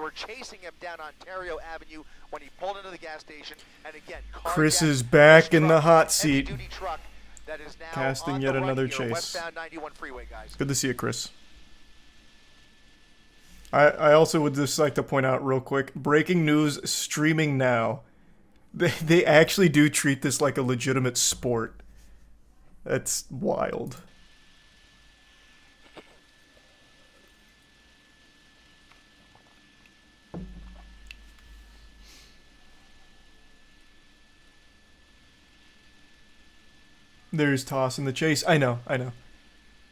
were chasing him down Ontario Avenue when he pulled into the gas station. And again, Chris is back in the hot seat, heavy-duty truck that is now casting on yet the run another here, chase. westbound 91 freeway, guys. Good to see you, Chris. I also would just like to point out real quick, breaking news streaming now. They actually do treat this like a legitimate sport. That's wild. There's tossing the chase. I know.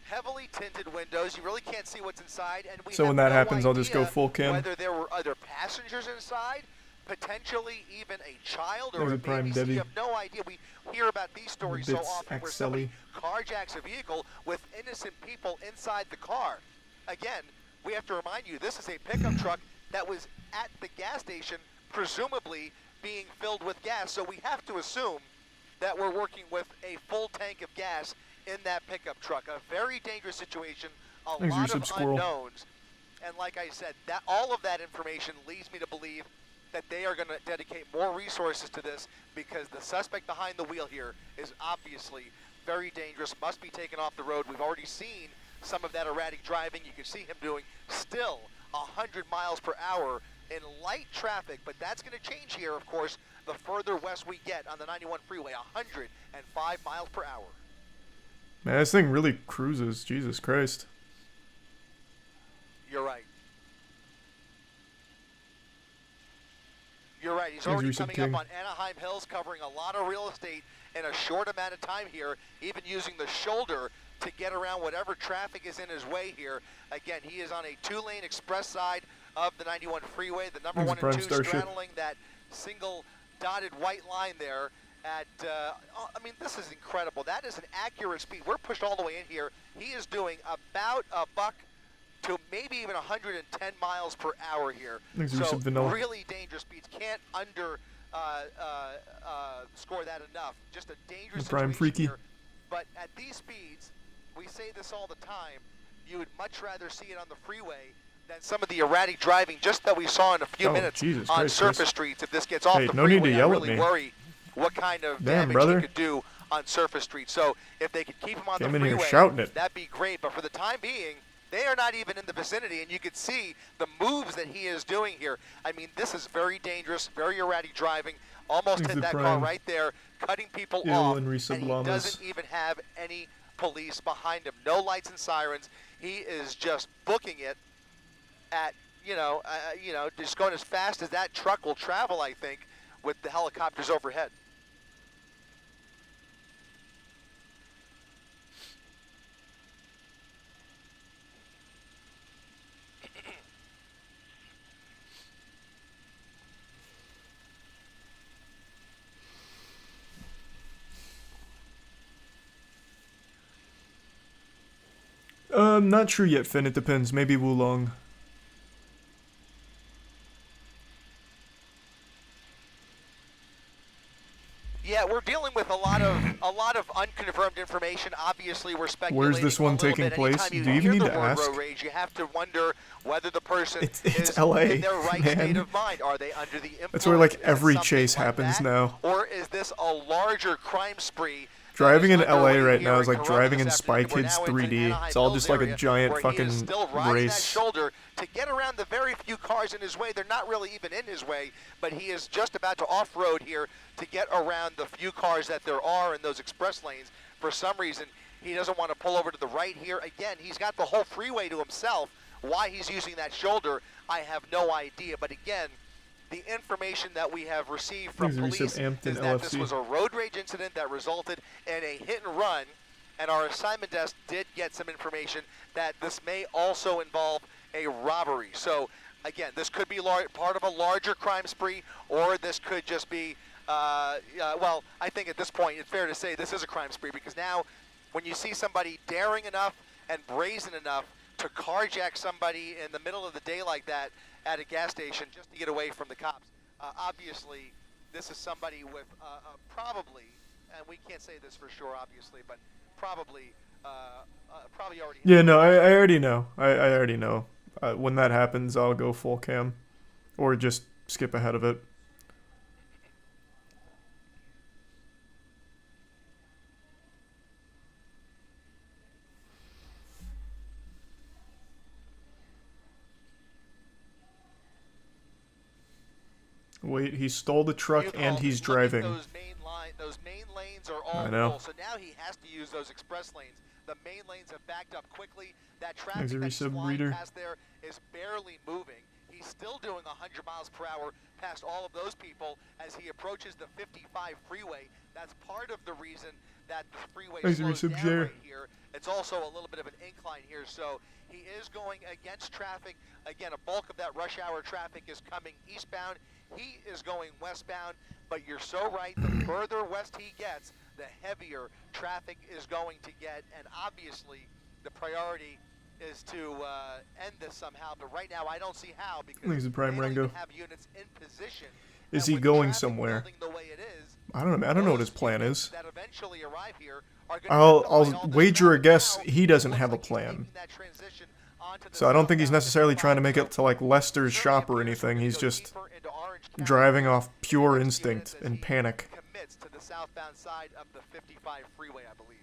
Heavily tinted windows. You really can't see what's inside. And we So have when that no happens, I'll just go idea full cam. whether there were other passengers inside, potentially even a child or There's a a Prime baby. So Debbie. you have no idea. We hear about these stories so Bits often where XLE. somebody carjacks a vehicle with innocent people inside the car. Again, we have to remind you, this is a pickup truck that was at the gas station, presumably being filled with gas. So we have to assume that we're working with a full tank of gas in that pickup truck. A very dangerous situation, a Thanks, lot Resub of Squirrel. unknowns. And like I said, that all of that information leads me to believe that they are going to dedicate more resources to this because the suspect behind the wheel here is obviously very dangerous, must be taken off the road. We've already seen some of that erratic driving. You can see him doing still 100 miles per hour in light traffic, but that's going to change here, of course, the further west we get on the 91 freeway, 105 miles per hour. Man, this thing really cruises. Jesus Christ. You're right. You're right. He's already coming up on Anaheim Hills, covering a lot of real estate in a short amount of time here, even using the shoulder to get around whatever traffic is in his way here. Again, he is on a two-lane express side of the 91 freeway, the number 1 and 2 straddling that single dotted white line there at, I mean, this is incredible. That is an accurate speed. We're pushed all the way in here. He is doing about a buck to maybe even 110 miles per hour here. So really dangerous speeds. Can't under score that enough. Just a dangerous situation here. But at these speeds, we say this all the time, you would much rather see it on the freeway than some of the erratic driving just that we saw in a few minutes on surface streets. If this gets off the freeway, I really worry what kind of damage he could do on surface streets. So if they could keep him on the freeway, that'd be great. But for the time being, they are not even in the vicinity, and you could see the moves that he is doing here. I mean, this is very dangerous, very erratic driving. Almost hit that car right there, cutting people off, and he doesn't even have any police behind him. No lights and sirens. He is just booking it at, just going as fast as that truck will travel, I think, with the helicopters overhead. Not sure yet, Finn. It depends. Maybe Wulong. Yeah, we're dealing with a lot of unconfirmed information. Obviously, we're speculating. Where's this one taking place? Do you even need to ask? Road rage, you have to wonder whether the person it's is LA, in their right man. state of mind. Are they under the influence? That's where like every chase happens now. Or is this a larger crime spree? Driving in LA right now is like driving in Spy Kids 3D. It's all just like a giant fucking race. That shoulder to get around the very few cars in his way. They're not really even in his way, but he is just about to off-road here to get around the few cars that there are in those express lanes. For some reason, he doesn't want to pull over to the right here. Again, he's got the whole freeway to himself. Why he's using that shoulder, I have no idea. But again, the information that we have received from police is that this was a road rage incident that resulted in a hit and run, and our assignment desk did get some information that this may also involve a robbery. So again, this could be part of a larger crime spree, or this could just be, well, I think at this point it's fair to say this is a crime spree, because now when you see somebody daring enough and brazen enough to carjack somebody in the middle of the day like that at a gas station just to get away from the cops, obviously this is somebody with probably, and we can't say this for sure obviously, but probably already. Yeah, no, I already know. I already know. When that happens, I'll go full cam. Or just skip ahead of it. Wait, he stole the truck and he's driving. Those main lanes are all I know. full, so now he has to use those express lanes. The main lanes have backed up quickly. That traffic that's flying past there is barely moving. He's still doing 100 miles per hour past all of those people as he approaches the 55 freeway. That's part of the reason that the freeway slows down right here. It's also a little bit of an incline here, so he is going against traffic. Again, a bulk of that rush hour traffic is coming eastbound. He is going westbound, but you're so right. The further west he gets, the heavier traffic is going to get, and obviously the priority is to end this somehow. But right now, I don't see how because he's a prime they don't Rango. even have units in position. Is he going somewhere? I don't know. I don't know what his plan is. That eventually arrive here I'll wager a guess he doesn't have a plan. So I don't think he's necessarily trying to make it to like Lester's shop or anything. He's just driving off pure instinct and panic. Commits to the southbound side of the 55 freeway, I believe.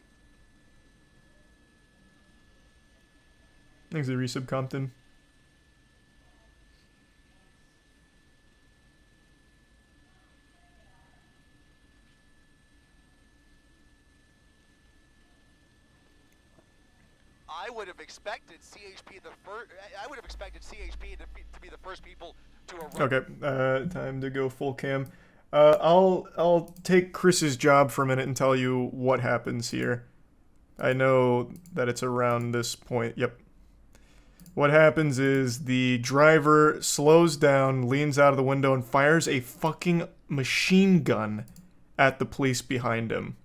Thanks, Resub Compton. I would have expected CHP to be the first people to arrive. Okay, time to go full cam. I'll take Chris's job for a minute and tell you what happens here. I know that it's around this point. Yep. What happens is the driver slows down, leans out of the window, and fires a fucking machine gun at the police behind him.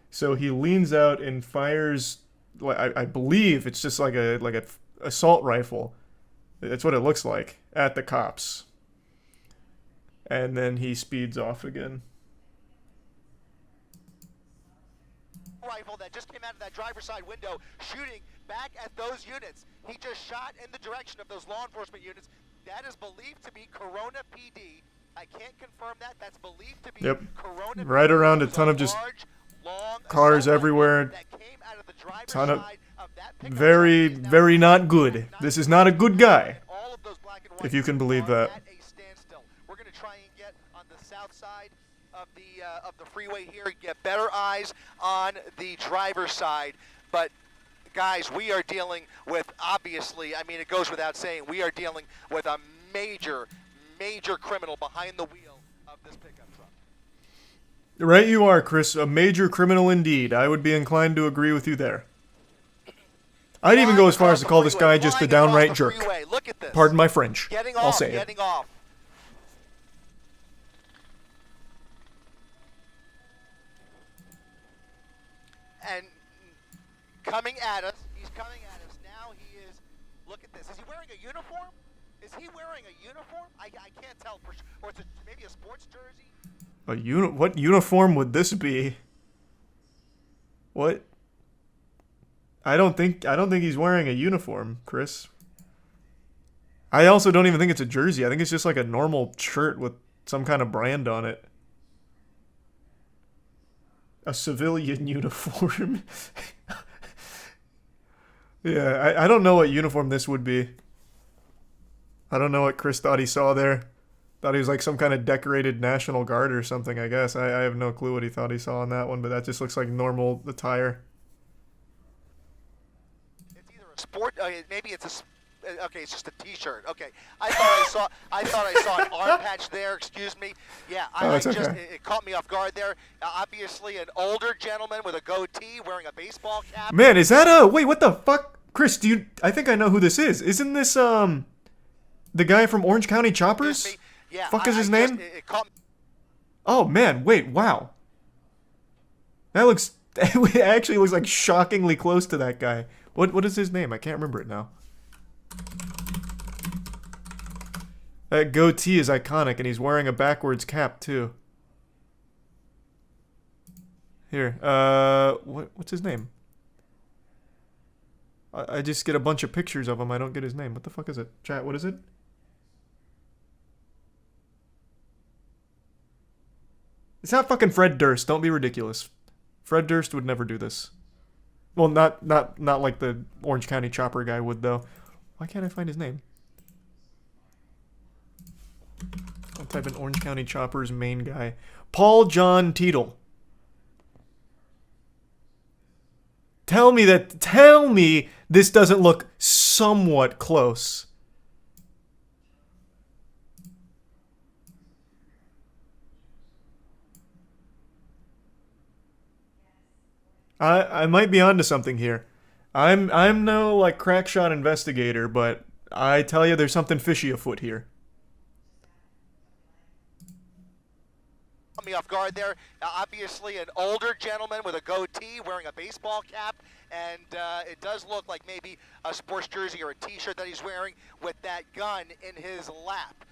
So he leans out and fires, I believe it's just like a assault rifle. That's what it looks like at the cops. And then he speeds off again. Rifle that just came out of that driver's side window, shooting back at those units. He just shot in the direction of those law enforcement units. That is believed to be Corona PD. I can't confirm that. That's believed to be Corona PD. Right around a ton of just cars everywhere. Ton of very, very not good. This is not a good guy. If you can believe that. We're going to try and get on the south side of the freeway here, get better eyes on the driver's side. But guys, we are dealing with, obviously, I mean, it goes without saying, we are dealing with a major criminal behind the wheel of this pickup truck. Right you are, Chris. A major criminal indeed. I would be inclined to agree with you there. I'd even go as far as to call this guy just a downright jerk. Look at this. Pardon my French. I'll say it. Getting off. And coming at us. He's coming at us. Now he is, look at this. Is he wearing a uniform? Is he wearing a uniform? I can't tell for sure. Or is it maybe a sports jersey? What uniform would this be? What? I don't think he's wearing a uniform, Chris. I also don't even think it's a jersey. I think it's just like a normal shirt with some kind of brand on it. A civilian uniform. Yeah, I don't know what uniform this would be. I don't know what Chris thought he saw there. Thought he was like some kind of decorated National Guard or something, I guess. I have no clue what he thought he saw on that one, but that just looks like normal attire. It's either a sport, maybe it's okay, it's just a t-shirt. Okay. I thought I saw an arm patch there, excuse me. Yeah, it caught me off guard there. Obviously an older gentleman with a goatee wearing a baseball cap. Man, is that wait, what the fuck? Chris, I think I know who this is. Isn't this the guy from Orange County Choppers? Yeah, fuck is his name? Oh man, wait, wow. It actually looks like shockingly close to that guy. What is his name? I can't remember it now. That goatee is iconic, and he's wearing a backwards cap too. Here, what's his name? I just get a bunch of pictures of him. I don't get his name. What the fuck is it? Chat, what is it? It's not fucking Fred Durst. Don't be ridiculous. Fred Durst would never do this. Well, not like the Orange County Chopper guy would, though. Why can't I find his name? I'll type in Orange County Chopper's main guy. Paul John Teetle. Tell me this doesn't look somewhat close. I might be onto something here. I'm no like crackshot investigator, but I tell you there's something fishy afoot here. Me off guard there. Obviously an older gentleman with a goatee wearing a baseball cap, and it does look like maybe a sports jersey or a t-shirt that he's wearing with that gun in his lap.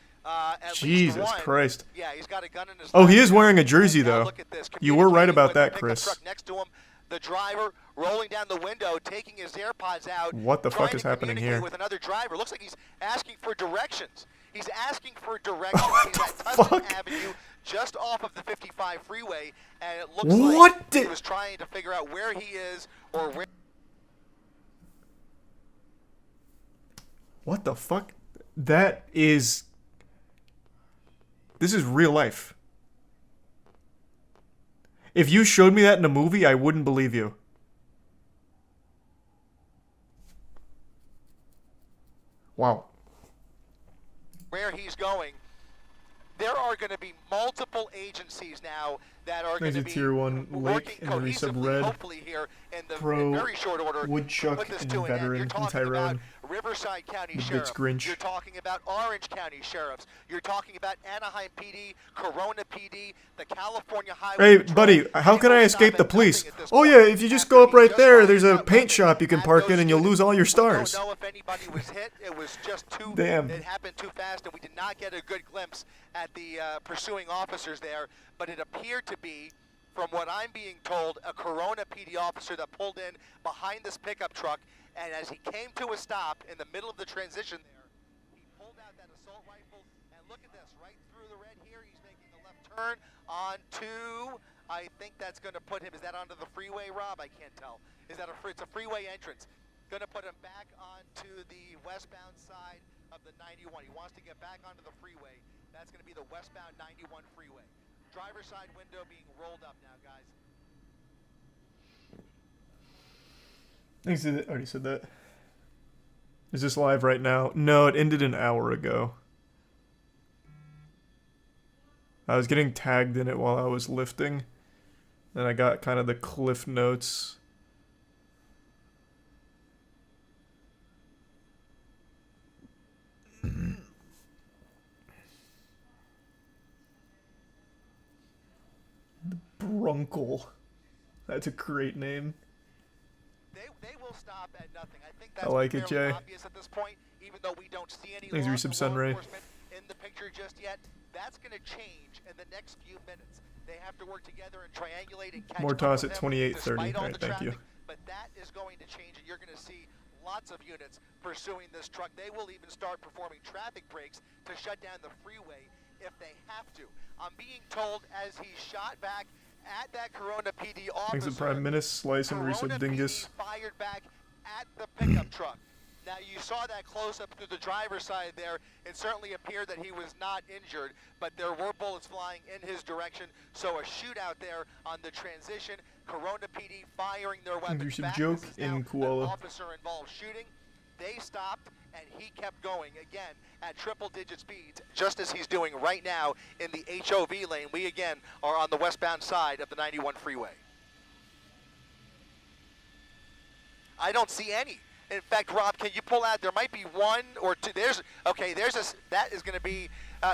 Jesus Christ. Yeah, he's got a gun in his lap. Oh, he is wearing a jersey, though. Look at this. You were right about that, Chris. Truck next to him, the driver rolling down the window, taking his AirPods out. What the fuck is happening here? With another driver. Looks like he's asking for directions. He's asking for directions. What he's the at fuck? Tustin Avenue, just off of the 55 freeway, and it looks what like he was trying to figure out where he is or where. What the fuck? This is real life. If you showed me that in a movie, I wouldn't believe you. Wow. Where he's going. There are going to be multiple agencies now that are going to be Tier 1 Lake and Resub Red, hopefully here in Pro, very short order. Woodchuck, and Veteran, and Tyrone. Riverside County The Sheriff. Bitch Grinch. You're talking about Orange County Sheriffs. You're talking about Anaheim PD, Corona PD, the California Highway Hey, buddy, how can I escape the police? Oh yeah, if you just go up right there, there's a paint shop you can park in and you'll lose all your stars. We don't know if anybody was hit. It was just too... Damn. It happened too fast, and we did not get a good glimpse at the pursuing officers there, but it appeared to be, from what I'm being told, a Corona PD officer that pulled in behind this pickup truck, and as he came to a stop in the middle of the transition there, he pulled out that assault rifle, and look at this, right through the red here, he's making the left turn onto, I think that's going to put him, is that onto the freeway, Rob? I can't tell. Is that it's a freeway entrance. Going to put him back onto the westbound side of the 91. He wants to get back onto the freeway. That's going to be the westbound 91 freeway. Driver's side window being rolled up now, guys. I already said that. Is this live right now? No, it ended an hour ago. I was getting tagged in it while I was lifting, and I got kind of the cliff notes. Brunkle. That's a great name. They will stop at nothing. I think that's I like it, Jay. obvious at this point, even though we don't see any Thanks, law Resub Sunray. enforcement in the picture just yet. That's going to change in the next few minutes. They have to work together and triangulate and catch More up toss with at them 28:30. despite all Alright, the thank you. traffic. But that is going to change, and you're going to see lots of units pursuing this truck. They will even start performing traffic breaks to shut down the freeway if they have to. I'm being told as he shot back at that Corona PD officer. Thanks to Prime Minister, Slice, and Resub Corona Dingus. PD fired back at the pickup truck. Now you saw that close up through the driver's side there. It certainly appeared that he was not injured, but there were bullets flying in his direction. So a shootout there on the transition. Corona PD firing their weapons back. Joke This is now in Koala. an officer involved shooting. They stopped, and he kept going, again, at triple-digit speeds, just as he's doing right now in the HOV lane. We, again, are on the westbound side of the 91 freeway. I don't see any. In fact, Rob, can you pull out? There might be one or two. That is going to be,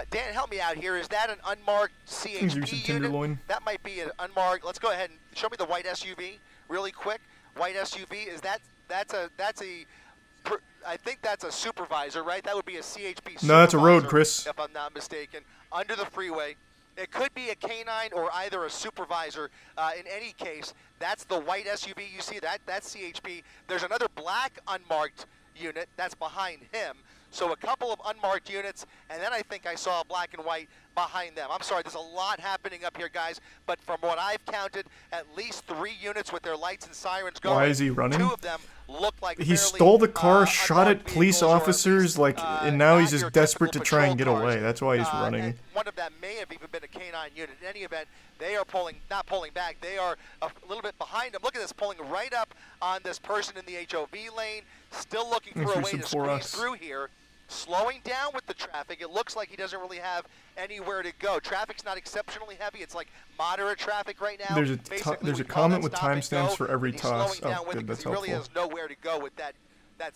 Dan, help me out here. Is that an unmarked CHP unit? That might be an unmarked. Let's go ahead and show me the white SUV really quick. White SUV, I think that's a supervisor, right? That would be a CHP supervisor. No, that's a road, Chris. If I'm not mistaken. Under the freeway. It could be a canine or either a supervisor. In any case, that's the white SUV. You see that? That's CHP. There's another black unmarked unit that's behind him. So a couple of unmarked units, and then I think I saw black and white behind them. I'm sorry, there's a lot happening up here, guys, but from what I've counted, at least 3 units with their lights and sirens going. Why is he running? 2 of them look like he stole the car, shot at police officers, least, and now he's just your desperate to try and get typical away. That's why he's running. And one of them may have even been a canine unit. In any event, they are not pulling back. They are a little bit behind him. Look at this, pulling right up on this person in the HOV lane, still looking for a way to squeeze through here. Slowing down with the traffic. It looks like he doesn't really have anywhere to go. Traffic's not exceptionally heavy. It's like moderate traffic right now. There's a comment with timestamps for every toss. Oh, good, that's helpful. He really has nowhere to go with that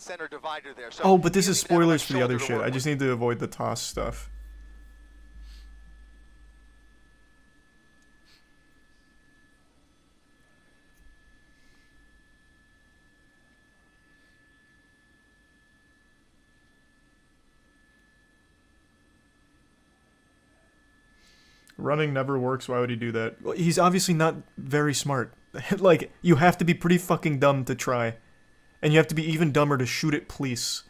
center divider there. So oh, but this is spoilers for the other shit. I just need to avoid the toss stuff. Running never works. Why would he do that? Well, he's obviously not very smart. Like, you have to be pretty fucking dumb to try. And you have to be even dumber to shoot at police.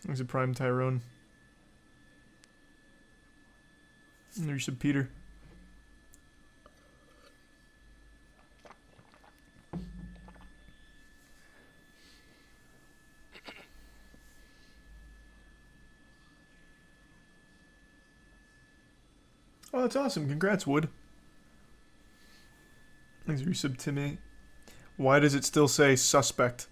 There's a prime Tyrone. And there's a Peter. Oh, that's awesome. Congrats, Wood. Thanks for your sub, Timmy. Why does it still say suspect?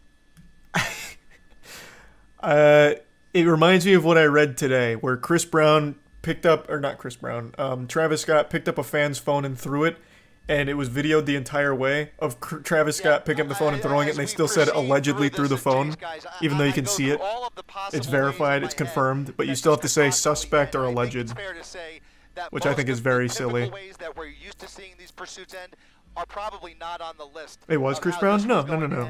It reminds me of what I read today, where Chris Brown picked up, or not Chris Brown, Travis Scott picked up a fan's phone and threw it, and it was videoed the entire way of Travis Scott picking up the phone and throwing it, and they still said allegedly through the phone, even though you can see it. It's verified, it's confirmed, but you still have to say suspect or alleged, which I think is very silly. It was Chris Brown? No.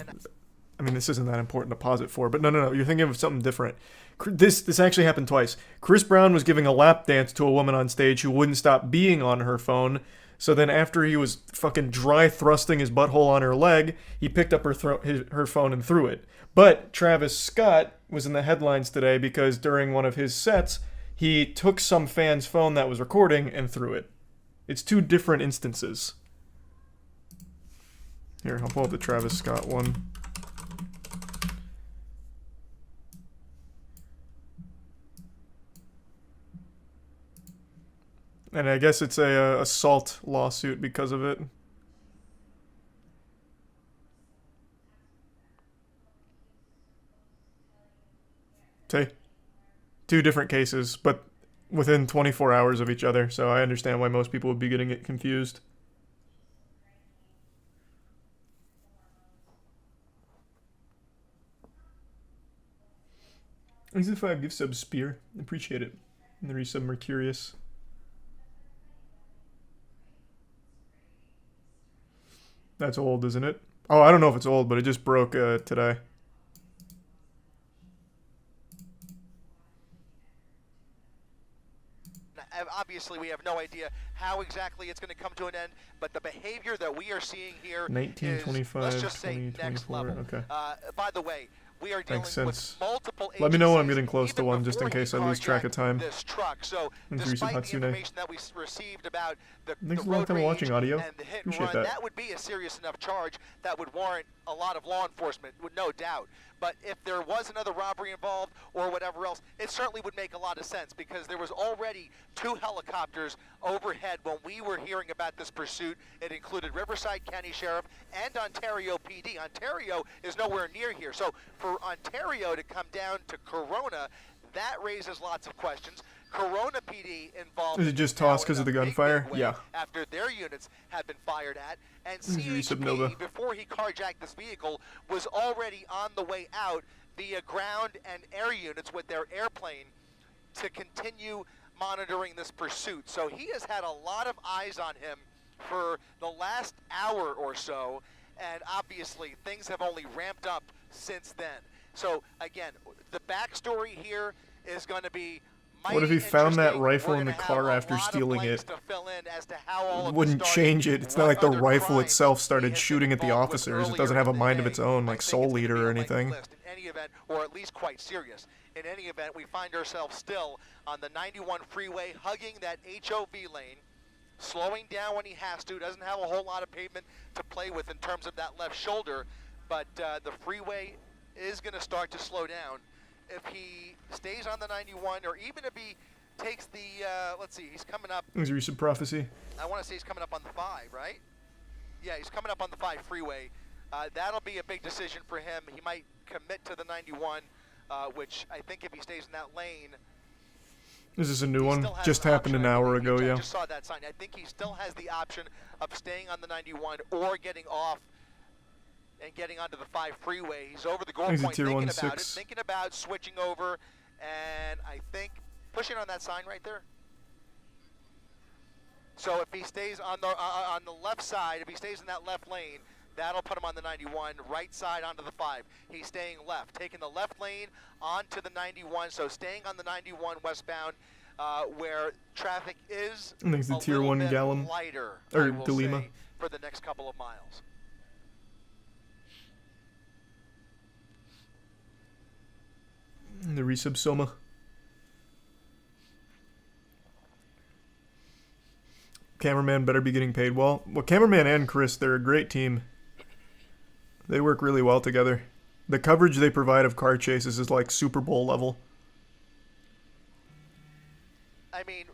I mean, this isn't that important to pause it for, but no. You're thinking of something different. This actually happened twice. Chris Brown was giving a lap dance to a woman on stage who wouldn't stop being on her phone. So then after he was fucking dry thrusting his butthole on her leg, he picked up her phone and threw it. But Travis Scott was in the headlines today because during one of his sets, he took some fan's phone that was recording and threw it. It's 2 different instances. Here, I'll pull up the Travis Scott one. And I guess it's a assault lawsuit because of it. Okay. 2 different cases, but within 24 hours of each other, so I understand why most people would be getting it confused. Thanks for the 5 gift subs, Spear. Appreciate it. And the resub Mercurius. That's old, isn't it? Oh, I don't know if it's old, but it just broke today. Obviously, we have no idea how exactly it's going to come to an end, but the behavior that we are seeing here 1925, is, let's just say, next level. Okay. By the way, we are dealing with multiple agencies. Let me know when I'm getting close to one, just in case I lose track of time. This truck. So, despite the information that we received about the road rage and the hit and run, that would be a serious enough charge that would warrant a lot of law enforcement, with no doubt. But if there was another robbery involved or whatever else, it certainly would make a lot of sense because there was already 2 helicopters overhead when we were hearing about this pursuit. It included Riverside County Sheriff and Ontario PD. Ontario is nowhere near here. So for Ontario to come down to Corona, that raises lots of questions. Corona PD involved. Is it just tossed because of the gunfire? Yeah. After their units had been fired at, and CHP, before he carjacked this vehicle, was already on the way out via ground and air units with their airplane to continue monitoring this pursuit. So he has had a lot of eyes on him for the last hour or so, and obviously things have only ramped up since then. So again, the backstory here is going to be What if he found that rifle in the car after stealing it? It wouldn't change it. It's not like the rifle itself started shooting at the officers. It doesn't have a mind of its own, like Soul Eater or anything. In any event, or at least quite serious. In any event, we find ourselves still on the 91 freeway, hugging that HOV lane, slowing down when he has to. Doesn't have a whole lot of pavement to play with in terms of that left shoulder, but the freeway is going to start to slow down. If he stays on the 91, or even if he takes the, let's see, he's coming up. Is recent prophecy? I want to say he's coming up on the 5, right? Yeah, he's coming up on the 5 freeway. That'll be a big decision for him. He might commit to the 91, which I think if he stays in that lane. Is this a new one? Just happened an hour ago, yeah. I just saw that sign. I think he still has the option of staying on the 91 or getting off and getting onto the 5 freeway. He's over the goal point, thinking about switching over, and I think pushing on that sign right there. So if he stays on the left side, if he stays in that left lane, that'll put him on the 91, right side onto the 5. He's staying left, taking the left lane onto the 91, so staying on the 91 westbound, where traffic is I think it's the Tier 1 Gallum, lighter, or Delima, for the next couple of miles. The resub Soma. Cameraman better be getting paid well. Well, cameraman and Chris, they're a great team. They work really well together. The coverage they provide of car chases is like Super Bowl level. I mean,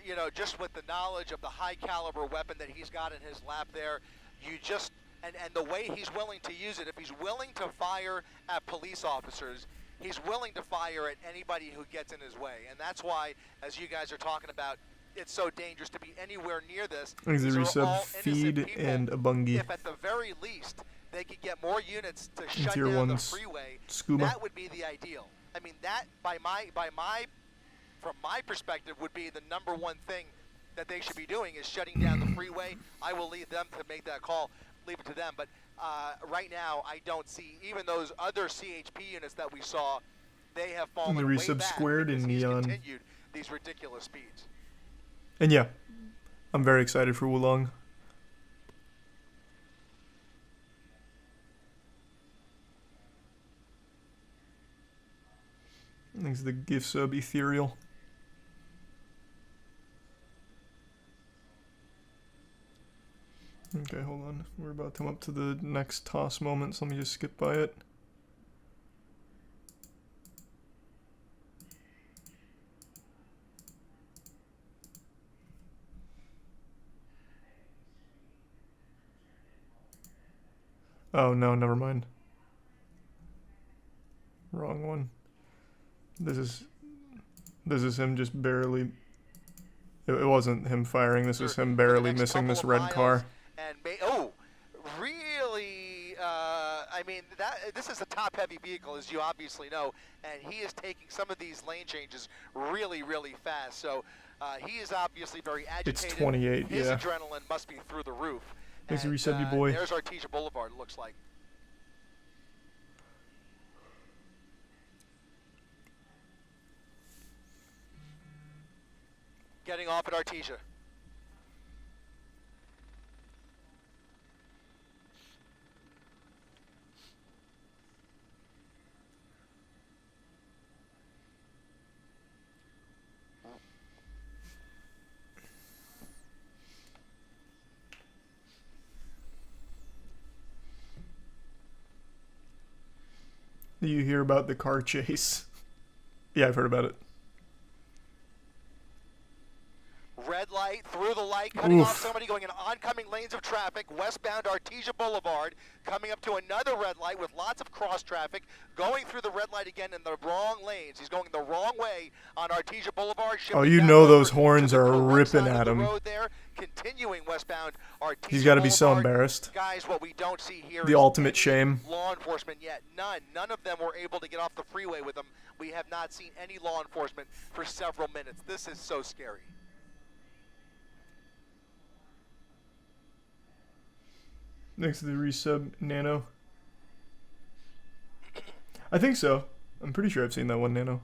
you know, just with the knowledge of the high caliber weapon that he's got in his lap there, you just, and the way he's willing to use it, if he's willing to fire at police officers, he's willing to fire at anybody who gets in his way. And that's why, as you guys are talking about, it's so dangerous to be anywhere near this. These are resub Feed and a Bungie. If at the very least they could get more units to shut down the freeway, that would be the ideal. I mean, that from my perspective would be the number one thing that they should be doing is shutting down the freeway. I will leave them to make that call, leave it to them. But right now, I don't see even those other CHP units that we saw. They have fallen way back squared in because he's neon. continued these ridiculous speeds. And yeah, I'm very excited for Wulong. Thanks the gift sub Ethereal. Okay, hold on. We're about to come up to the next toss moment, so let me just skip by it. Oh no, never mind. Wrong one. This is him just barely. It wasn't him firing. This was him barely missing this red car. And really, I mean, this is a top-heavy vehicle, as you obviously know, and he is taking some of these lane changes really, really fast. So he is obviously very agitated. It's 28, His yeah. adrenaline must be through the roof. Thanks, reset you, boy. There's Artesia Boulevard, it looks like. Getting off at Artesia. Do you hear about the car chase? Yeah, I've heard about it. Red light, through the light, cutting off somebody going in oncoming lanes of traffic, westbound Artesia Boulevard, coming up to another red light with lots of cross traffic, going through the red light again in the wrong lanes. He's going the wrong way on Artesia Boulevard. Oh, you know those horns are ripping at him. There, continuing westbound Artesia He's got to be so Boulevard. embarrassed. Guys, what we don't see here The is ultimate shame. Law enforcement yet. None of them were able to get off the freeway with him. We have not seen any law enforcement for several minutes. This is so scary. Next to the resub Nano. I think so. I'm pretty sure I've seen that one, Nano.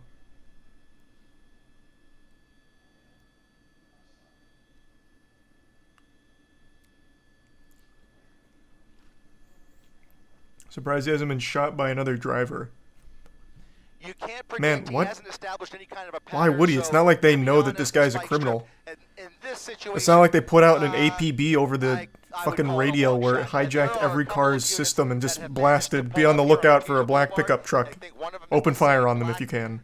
Surprised he hasn't been shot by another driver. You can't predict. Man, what? He hasn't established any kind of a pattern, Why would he? It's not like they know that this guy's a criminal. In this situation, It's not like they put out an APB over the fucking radio where it hijacked every car's system and just blasted, be on the lookout for a black pickup truck. Open fire on them if you can.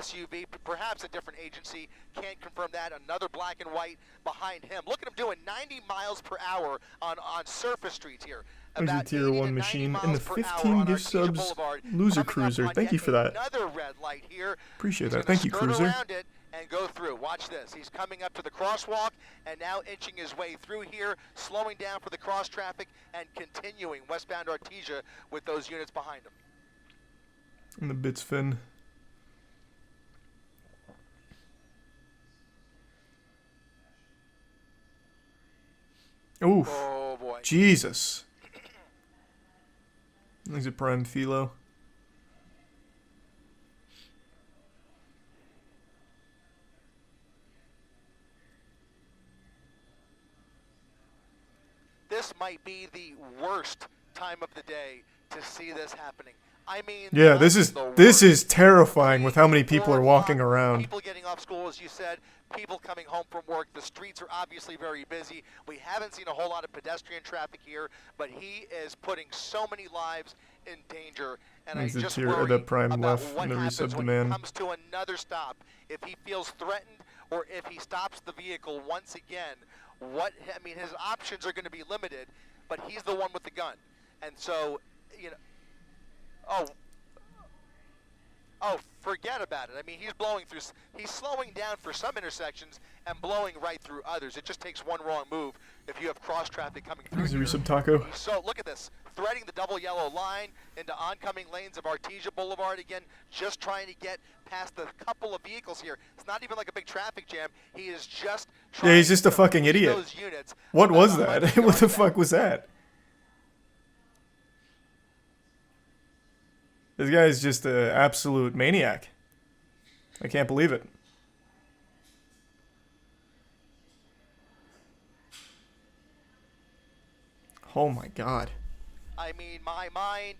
SUV, perhaps a different agency, can't confirm that. Another black and white behind him. Look at him doing 90 miles per hour on surface streets here. There's a tier 1 machine and the 15 gift subs. Loser Cruiser, thank you for that. Another red light here. Appreciate that. Thank you, Cruiser. And go through. Watch this. He's coming up to the crosswalk and now inching his way through here, slowing down for the cross traffic and continuing westbound Artesia with those units behind him. And the bits fin. Oof. Oh boy. Jesus. He's a prime philo. This might be the worst time of the day to see this happening. I mean, yeah, this is terrifying with how many people are walking around. People getting off school, as you said, people coming home from work. The streets are obviously very busy. We haven't seen a whole lot of pedestrian traffic here, but he is putting so many lives in danger. And I just worry the prime about left what and the happens resub when demand. he comes to another stop. If he feels threatened or if he stops the vehicle once again, I mean, his options are going to be limited, but he's the one with the gun. And so, you know, oh, forget about it. I mean, he's slowing down for some intersections and blowing right through others. It just takes one wrong move if you have cross traffic coming through. There's a resub taco. So look at this, threading the double yellow line into oncoming lanes of Artesia Boulevard again, just trying to get past the couple of vehicles here. It's not even like a big traffic jam. He is just trying he's just a fucking idiot. those units. What was that? What the fuck was that? This guy is just an absolute maniac. I can't believe it. Oh my god. I mean, my mind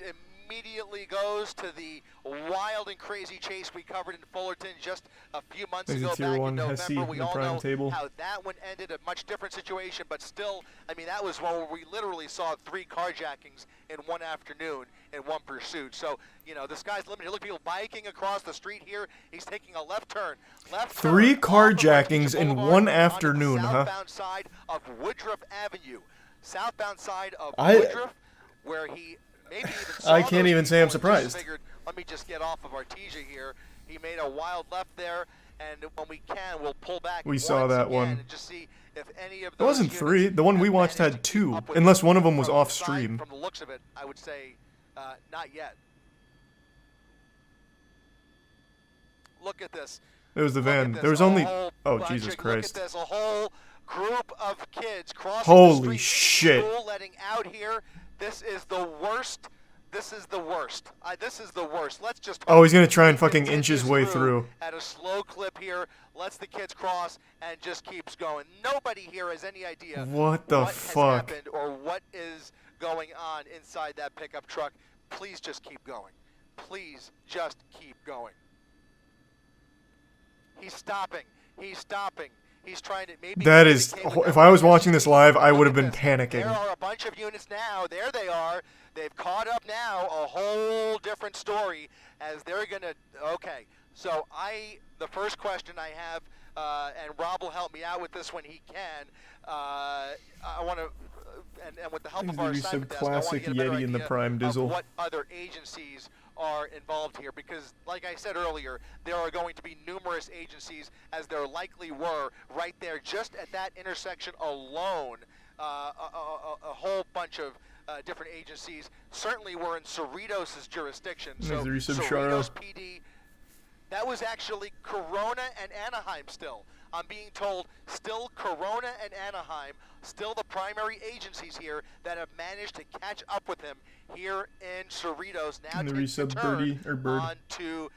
immediately goes to the wild and crazy chase we covered in Fullerton just a few months ago back in November. We all know how that one ended, a much different situation, but still, I mean, that was one where we literally saw 3 carjackings in one afternoon in one pursuit. So, you know, the sky's limited. Look at people biking across the street here. He's taking a left turn. 3 carjackings in one afternoon, huh? Southbound side of Woodruff Avenue. Southbound side of Woodruff, where he maybe even saw I can't even say I'm surprised. Figured, let me just get off of Artesia here. He made a wild left there, and when we can, we'll pull back. We saw that one. And just see if any of those. It wasn't 3. The one we watched had 2, unless one of them was off stream. From the looks of it, I would say not yet. Look at this. It was the van. There was only. Oh, Jesus Look Christ. at this. A whole group of kids crossing Holy the street, shit. school letting out here. This is the worst. This is the worst. This is the worst. Let's just. Oh, he's gonna try and fucking inch his way through. At a slow clip here, lets the kids cross and just keeps going. Nobody here has any idea what the fuck has happened or what is going on inside that pickup truck. Please just keep going. Please just keep going. He's stopping. He's stopping. He's trying to maybe. That is, if I was watching this live, I would have been panicking. There are a bunch of units now. There they are. They've caught up now. A whole different story as they're gonna. Okay, so the first question I have, and Rob will help me out with this when he can. I want to, and with the help of our assignment desk, I want to get a better Yeti in the prime idea dizzle. of what other agencies are involved here, because like I said earlier, there are going to be numerous agencies, as there likely were right there just at that intersection alone. A whole bunch of different agencies certainly were in Cerritos' jurisdiction. So Cerritos PD, that was actually Corona and Anaheim still. I'm being told still Corona and Anaheim, still the primary agencies here that have managed to catch up with him here in Cerritos. Now and the takes the resub turn bird. on to,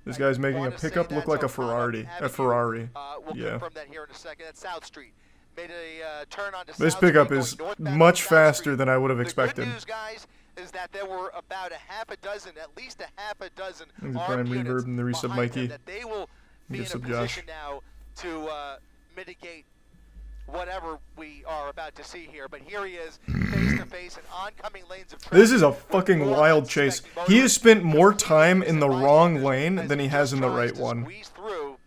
this guy's making a pickup look like a Ferrari. We'll yeah. confirm that here in a second. That's South Street. Made a turn onto this South pickup Street, is going northbound much on South faster Street. than I would have The expected. good news, guys, is that there were about at least a half a dozen There's a armed prime units reverb and the resub behind Mikey. them that they will be in a Resub position Josh. now to mitigate whatever we are about to see here. But here he is, face to face in oncoming lanes of traffic. This is a fucking wild chase. He has spent more time in the wrong lane than he has in the right one. Squeeze through.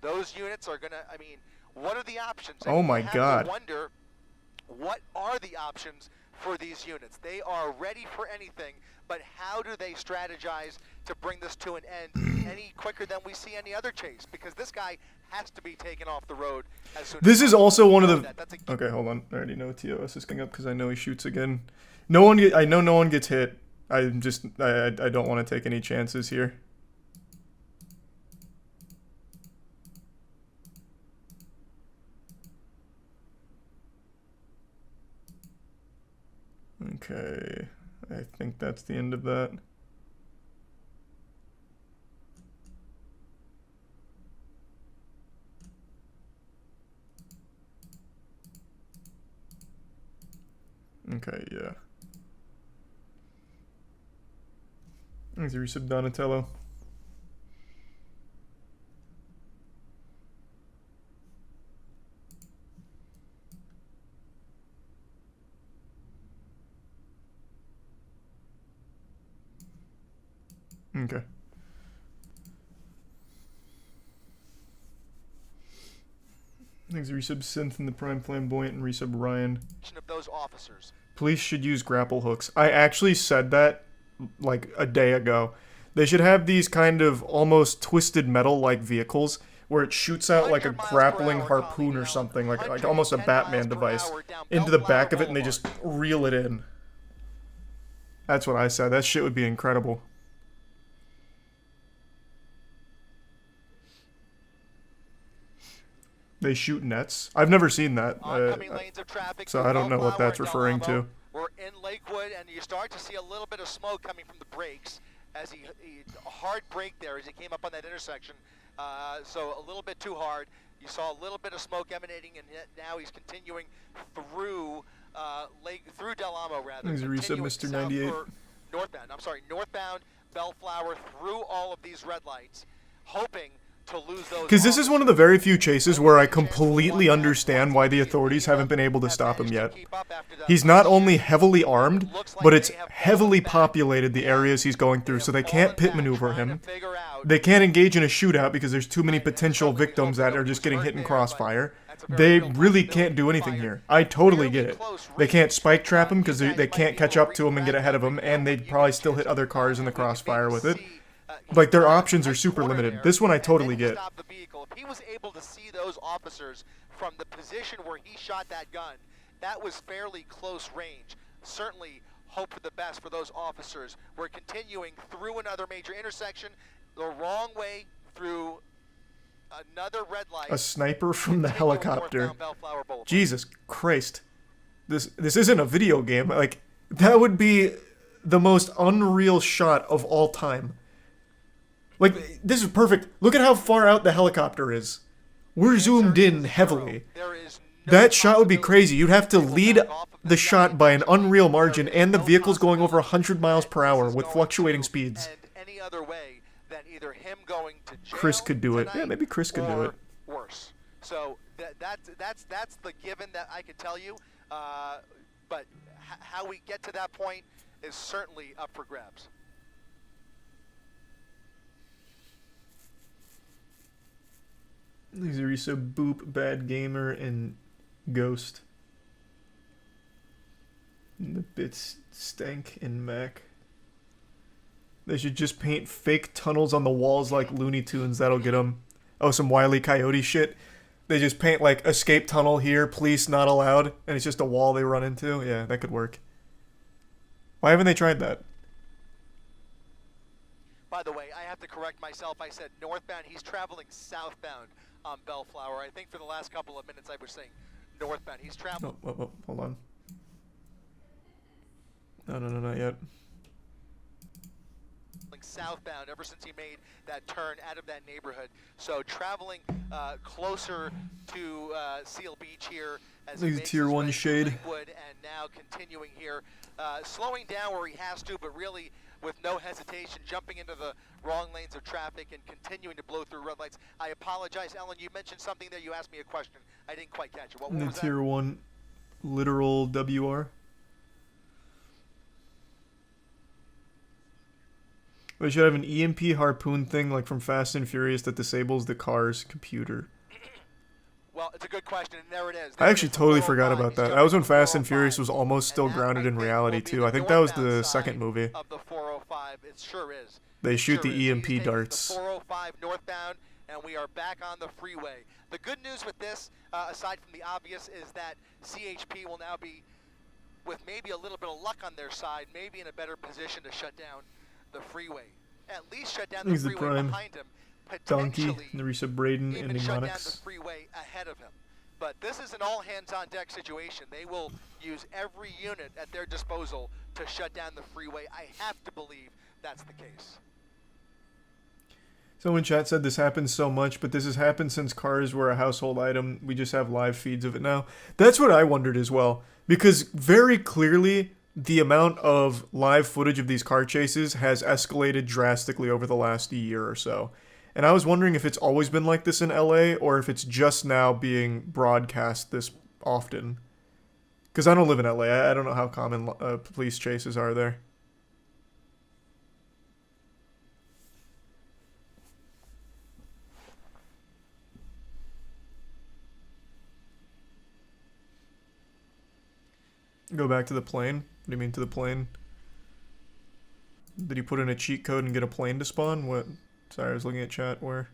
Those units are gonna. I mean, what are the options? Oh my God. To wonder, what are the options for these units? They are ready for anything, but how do they strategize to bring this to an end any quicker than we see any other chase? Because this guy has to be taken off the road as soon as This is also one of the... That's Okay, hold on. I already know TOS is coming up because I know he shoots again. No one... I know no one gets hit. I don't want to take any chances here. Okay, I think that's the end of that. Okay, yeah. Thanks, resub Donatello. Okay. Thanks, resub Synth and the Prime Flamboyant and resub Ryan. of those officers. Police should use grapple hooks. I actually said that like a day ago. They should have these kind of almost twisted metal-like vehicles where it shoots out like a grappling harpoon or something, like almost a Batman device, into the back of it, and they just reel it in. That's what I said. That shit would be incredible. They shoot nets. I've never seen that, so I don't know what that's referring to. We're in Lakewood, and you start to see a little bit of smoke coming from the brakes as he a hard brake there as he came up on that intersection. So a little bit too hard. You saw a little bit of smoke emanating, and now he's continuing through through Del Amo, rather. He's a resub, Mr. 98. Northbound. I'm sorry, northbound Bellflower through all of these red lights, hoping to lose those. Because this is one of the very few chases where I completely understand why the authorities haven't been able to stop him yet. He's not only heavily armed, but it's heavily populated, the areas he's going through, so they can't pit maneuver him. They can't engage in a shootout because there's too many potential victims that are just getting hit in crossfire. They really can't do anything here. I totally get it. They can't spike trap him because they can't catch up to him and get ahead of him, and they'd probably still hit other cars in the crossfire with it. Like, their options are super limited. This one I totally get. If he was able to see those officers from the position where he shot that gun, that was fairly close range. Certainly hope for the best for those officers. We're continuing through another major intersection, the wrong way through another red light. A sniper from the helicopter. Jesus Christ. This isn't a video game. Like, that would be the most unreal shot of all time. Like, this is perfect. Look at how far out the helicopter is. We're zoomed in heavily. That shot would be crazy. You'd have to lead the shot by an unreal margin, and the vehicle's going over 100 miles per hour with fluctuating speeds. Any other way than either him going to jail Chris could do it. Yeah, maybe Chris could do it. Worse. So that's the given that I could tell you. But how we get to that point is certainly up for grabs. These are so Boop, Bad Gamer, and Ghost. And the Bits, Stank, and Mac. They should just paint fake tunnels on the walls like Looney Tunes. That'll get them. Oh, some Wile E. Coyote shit. They just paint like escape tunnel here, police not allowed, and it's just a wall they run into. Yeah, that could work. Why haven't they tried that? By the way, I have to correct myself. I said northbound. He's traveling southbound on Bellflower. I think for the last couple of minutes I was saying northbound. He's traveling. Oh, hold on. No, not yet. southbound ever since he made that turn out of that neighborhood. So traveling closer to Seal Beach here as he makes Tier his 1 way shade. to Lakewood, and now continuing here, slowing down where he has to, but really with no hesitation, jumping into the wrong lanes of traffic and continuing to blow through red lights. I apologize, Ellen, you mentioned something there. You asked me a question. I didn't quite catch it. What was that? Tier 1 literal WR. We should have an EMP harpoon thing like from Fast and Furious that disables the car's computer. Well, it's a good question, and there it is. I actually totally forgot about that. That was when Fast and Furious was almost still grounded in reality too. I think that was the second movie. Of the 405, it sure is. They shoot the EMP He's darts. The 405 northbound, and we are back on the freeway. The good news with this, aside from the obvious, is that CHP will now be, with maybe a little bit of luck on their side, maybe in a better position to shut down the freeway. At least shut down the freeway behind him. Donkey, Nerissa Braden, even and shut down Mnemonics. the freeway ahead of him. But this is an all-hands-on-deck situation. They will use every unit at their disposal to shut down the freeway. I have to believe that's the case. Someone in chat said this happens so much, but this has happened since cars were a household item. We just have live feeds of it now. That's what I wondered as well. Because very clearly, the amount of live footage of these car chases has escalated drastically over the last year or so. And I was wondering if it's always been like this in LA, or if it's just now being broadcast this often. Because I don't live in LA. I don't know how common police chases are there. Go back to the plane? What do you mean to the plane? Did you put in a cheat code and get a plane to spawn? What? Sorry, I was looking at chat. Where?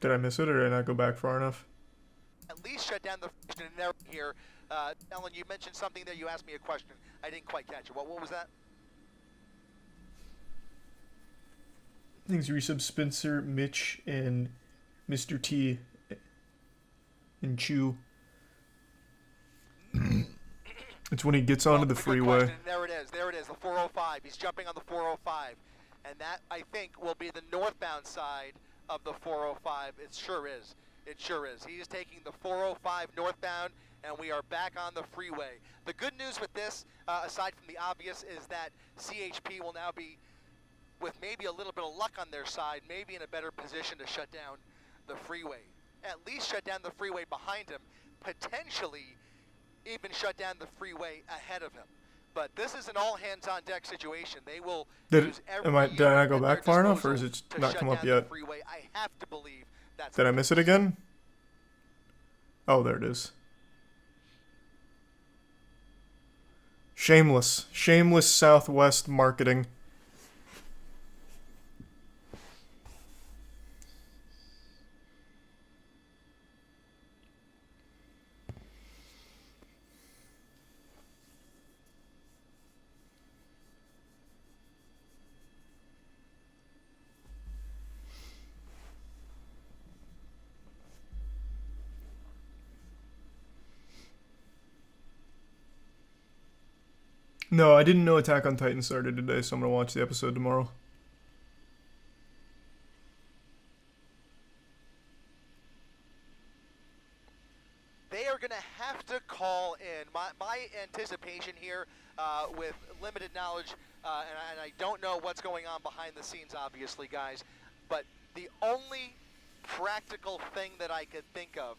Did I miss it, or did I not go back far enough? At least shut down the here. Ellen, you mentioned something there. You asked me a question. I didn't quite catch it. What was that? Thanks, resub Spencer, Mitch, and Mr. T. And Chew. It's when he gets onto the freeway. There it is. There it is. The 405. He's jumping on the 405. And that, I think, will be the northbound side of the 405. It sure is. It sure is. He is taking the 405 northbound, and we are back on the freeway. The good news with this, aside from the obvious, is that CHP will now be, with maybe a little bit of luck on their side, maybe in a better position to shut down the freeway. At least shut down the freeway behind him, potentially even shut down the freeway ahead of him. But this is an all-hands-on-deck situation. They will use every did I not go back far enough, or is it not come up yet? I have to believe that's Did I miss it again? Oh, there it is. Shameless. Shameless Southwest marketing. No, I didn't know Attack on Titan started today, so I'm going to watch the episode tomorrow. They are going to have to call in. My anticipation here, with limited knowledge, and I don't know what's going on behind the scenes, obviously, guys, but the only practical thing that I could think of,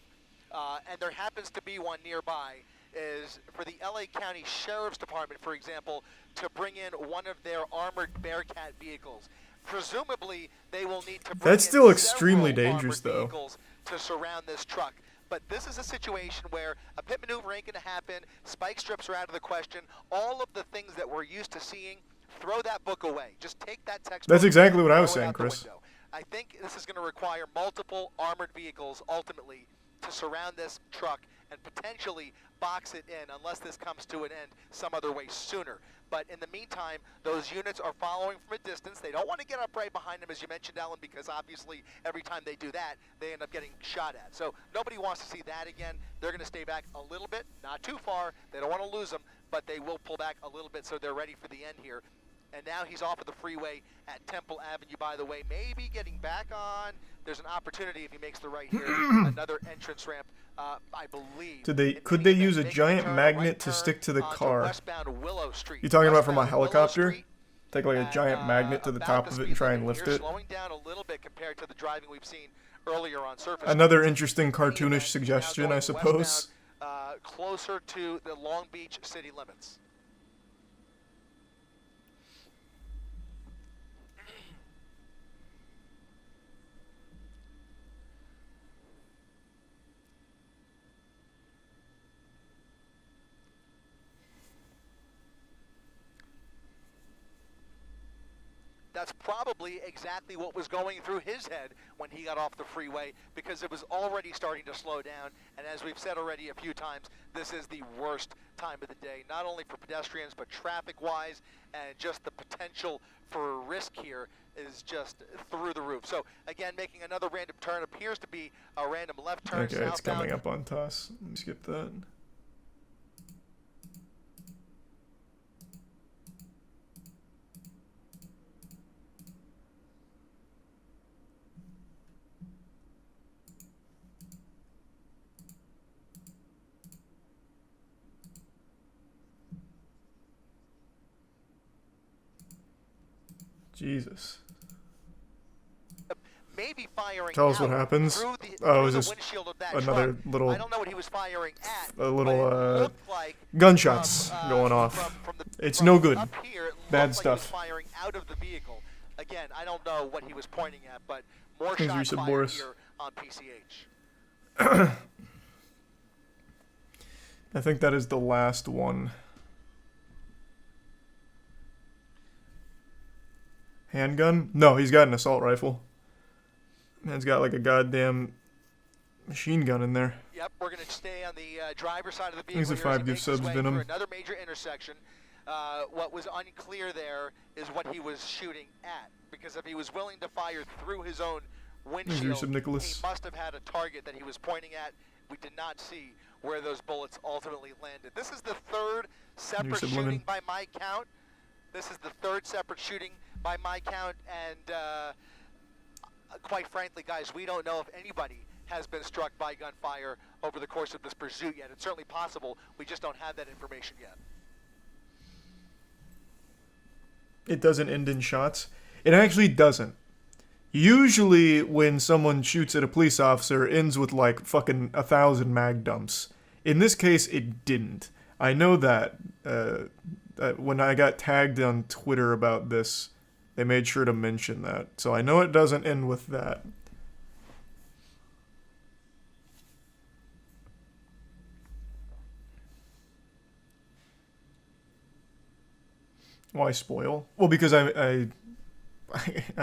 and there happens to be one nearby, is for the LA County Sheriff's Department, for example, to bring in one of their armored Bearcat vehicles. Presumably, they will need to bring That's still extremely dangerous, though, vehicles to surround this truck. But this is a situation where a pit maneuver ain't going to happen, spike strips are out of the question, all of the things that we're used to seeing, throw that book away. Just take that textbook. That's exactly what I was saying, Chris. I think this is going to require multiple armored vehicles, ultimately, to surround this truck and potentially box it in unless this comes to an end some other way sooner. But in the meantime, those units are following from a distance. They don't want to get up right behind them, as you mentioned, Alan, because obviously every time they do that, they end up getting shot at. So nobody wants to see that again. They're going to stay back a little bit, not too far. They don't want to lose them, but they will pull back a little bit so they're ready for the end here. And now he's off of the freeway at Temple Avenue, by the way, maybe getting back on. There's an opportunity if he makes the right here. Another entrance ramp, I believe. Could they use a giant magnet to stick to the car? You talking about from a helicopter? Take like a giant magnet to the top of it and try and lift it? Slowing down a little bit compared to the driving we've seen earlier on surface. Another interesting cartoonish suggestion, I suppose. Closer to the Long Beach city limits. That's probably exactly what was going through his head when he got off the freeway, because it was already starting to slow down. And as we've said already a few times, this is the worst time of the day, not only for pedestrians, but traffic-wise, and just the potential for risk here is just through the roof. So again, making another random turn, appears to be a random left turn. Okay, southbound. it's coming up on Toss. Let me skip that. Jesus. Maybe firing. Tell us what happens. Oh, is this another little? I don't know what he was firing at. A little gunshots going off. It's no good. Bad stuff. Firing out of the vehicle. Again, I don't know what he was pointing at, but more shots fired Boris. here on PCH. I think that is the last one. Handgun? No, he's got an assault rifle. Man's got like a goddamn machine gun in there. Yep, we're going to stay on the driver's side of the vehicle. He's a 5 gift subs Venom. Another major intersection. What was unclear there is what he was shooting at, because if he was willing to fire through his own windshield, he must have had a target that he was pointing at. We did not see where those bullets ultimately landed. This is the third separate shooting by my count. This is the third separate shooting by my count, and quite frankly, guys, we don't know if anybody has been struck by gunfire over the course of this pursuit yet. It's certainly possible. We just don't have that information yet. It doesn't end in shots. It actually doesn't. Usually when someone shoots at a police officer, it ends with like fucking 1,000 mag dumps. In this case, it didn't. I know that when I got tagged on Twitter about this, they made sure to mention that. So I know it doesn't end with that. Why spoil? Well, because I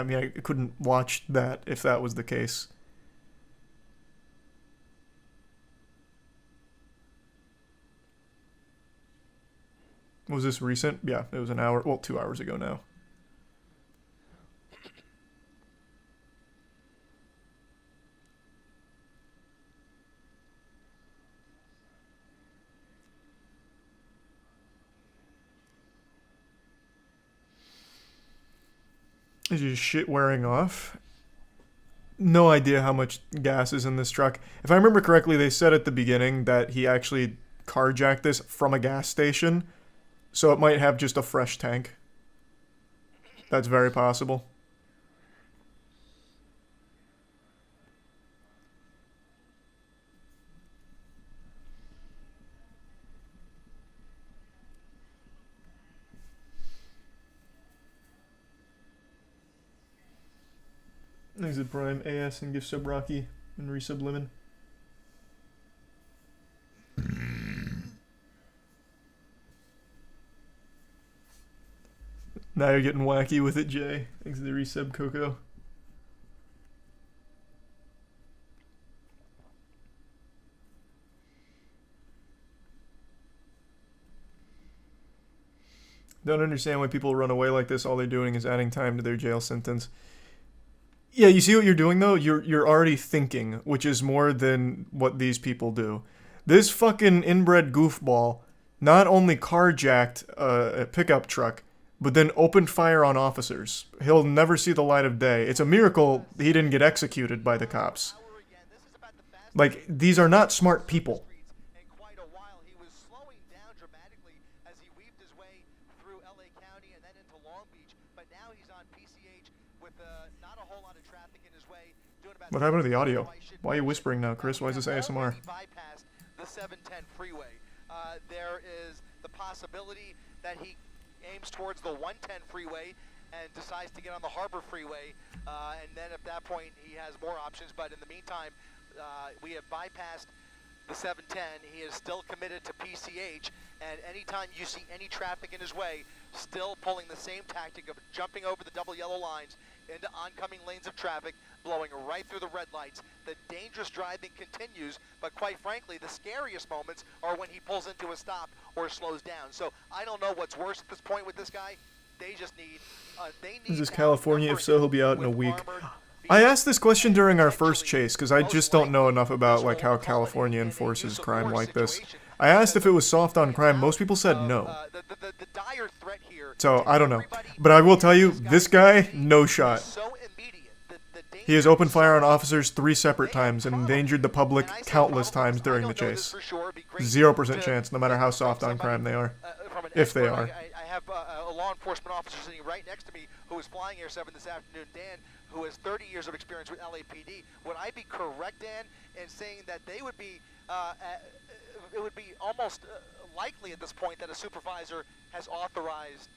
mean, I couldn't watch that if that was the case. Was this recent? Yeah, it was an hour, well, 2 hours ago now. Is your shit wearing off? No idea how much gas is in this truck. If I remember correctly, they said at the beginning that he actually carjacked this from a gas station, so it might have just a fresh tank. That's very possible. Exit Prime, AS, and gift sub Rocky, and resub Lemon. Now you're getting wacky with it, Jay. Thanks for the resub, Coco. Don't understand why people run away like this. All they're doing is adding time to their jail sentence. Yeah, you see what you're doing though? You're already thinking, which is more than what these people do. This fucking inbred goofball not only carjacked a pickup truck, but then opened fire on officers. He'll never see the light of day. It's a miracle he didn't get executed by the cops. Like, these are not smart people. What happened to the audio? Why are you whispering now, Chris? Why is this ASMR? Bypassed the 710 freeway. There is the possibility that he aims towards the 110 freeway and decides to get on the Harbor Freeway, and then at that point he has more options. But in the meantime, we have bypassed the 710. He is still committed to PCH, and anytime you see any traffic in his way, still pulling the same tactic of jumping over the double yellow lines into oncoming lanes of traffic, blowing right through the red lights. The dangerous driving continues, but quite frankly, the scariest moments are when he pulls into a stop or slows down. So I don't know what's worse at this point with this guy. They just need... Is this California? If so, he'll be out in a week. I asked this question during our first chase, because I just don't know enough about like how California enforces crime like this. I asked if it was soft on crime. Most people said no. So, I don't know. But I will tell you, this guy, no shot. He has opened fire on officers 3 separate times and endangered the public countless times during the chase. 0% chance, no matter how soft on crime they are. If they are. I have a law enforcement officer sitting right next to me who was flying Air 7 this afternoon, Dan, who has 30 years of experience with LAPD. Would I be correct, Dan, in saying that they would be, it would be almost likely at this point that a supervisor has authorized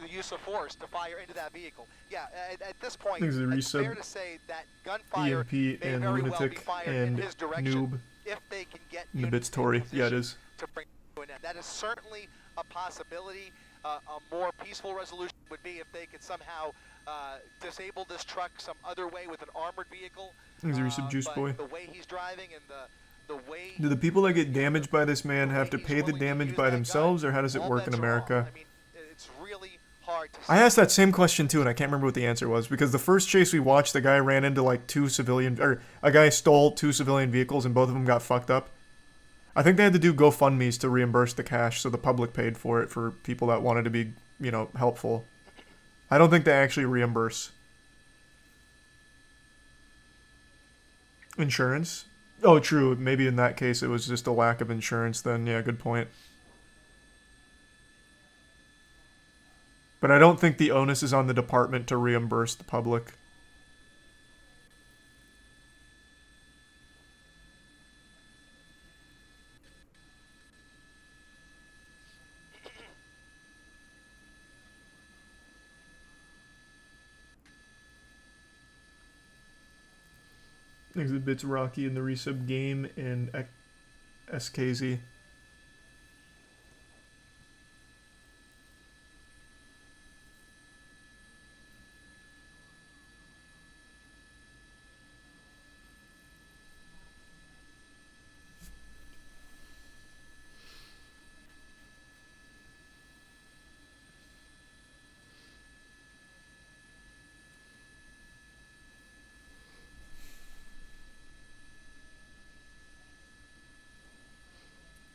the use of force to fire into that vehicle? Yeah, at this point, it's fair to say that gunfire EMP may and very well be lunatic fired and in his direction noob. if they can get Nibits Tory. Yeah, it is. to bring to an end. That is certainly a possibility. A more peaceful resolution would be if they could somehow disable this truck some other way with an armored vehicle. He's a Resub Juice Boy. The way he's driving and the way... Do the people that get damaged by this man have to pay the damage by themselves, or how does it work in America? I mean, it's really hard to I asked that same question too, and I can't remember what the answer was, because the first chase we watched, the guy ran into like a guy stole 2 civilian vehicles and both of them got fucked up. I think they had to do GoFundMes to reimburse the cash, so the public paid for it for people that wanted to be, you know, helpful. I don't think they actually reimburse. Insurance? Oh, true. Maybe in that case it was just a lack of insurance then. Yeah, good point. But I don't think the onus is on the department to reimburse the public. Exhibits Rocky in the resub game and SKZ.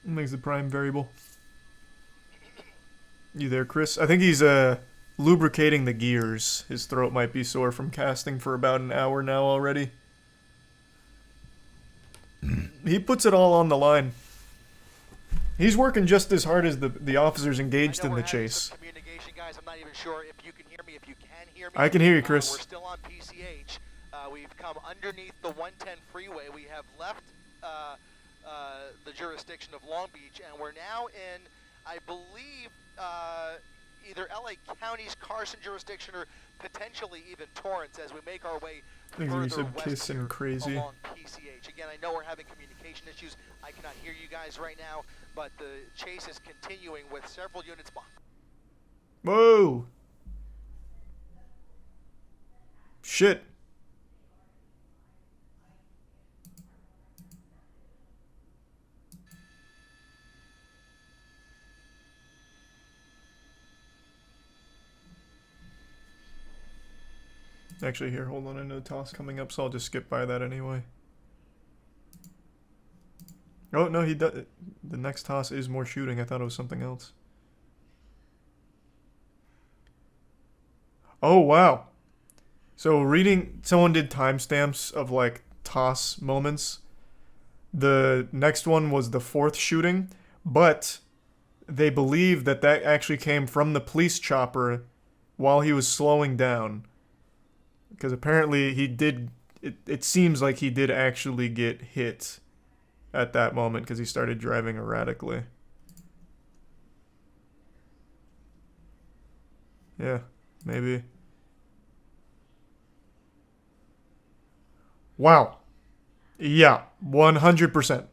Makes the prime variable. You there, Chris? I think he's lubricating the gears. His throat might be sore from casting for about an hour now already. He puts it all on the line. He's working just as hard as the officers engaged in the chase. Communication, guys. I'm not even sure if you can hear me. If you can hear me, I can hear you, Chris. We're still on PCH. We've come underneath the 110 freeway. We have left the jurisdiction of Long Beach, and we're now in, I believe, either LA County's Carson jurisdiction or potentially even Torrance as we make our way further west here along PCH. Again, I know we're having communication issues. I cannot hear you guys right now, but the chase is continuing with several units behind. Whoa! Shit. Actually, here, hold on. I know toss coming up, so I'll just skip by that anyway. Oh, no, he does. The next toss is more shooting. I thought it was something else. Oh, wow. So reading, someone did timestamps of like toss moments. The next one was the fourth shooting, but they believe that that actually came from the police chopper while he was slowing down. Because apparently he did, it seems like he did actually get hit at that moment because he started driving erratically. Yeah, maybe. Wow. Yeah, 100%.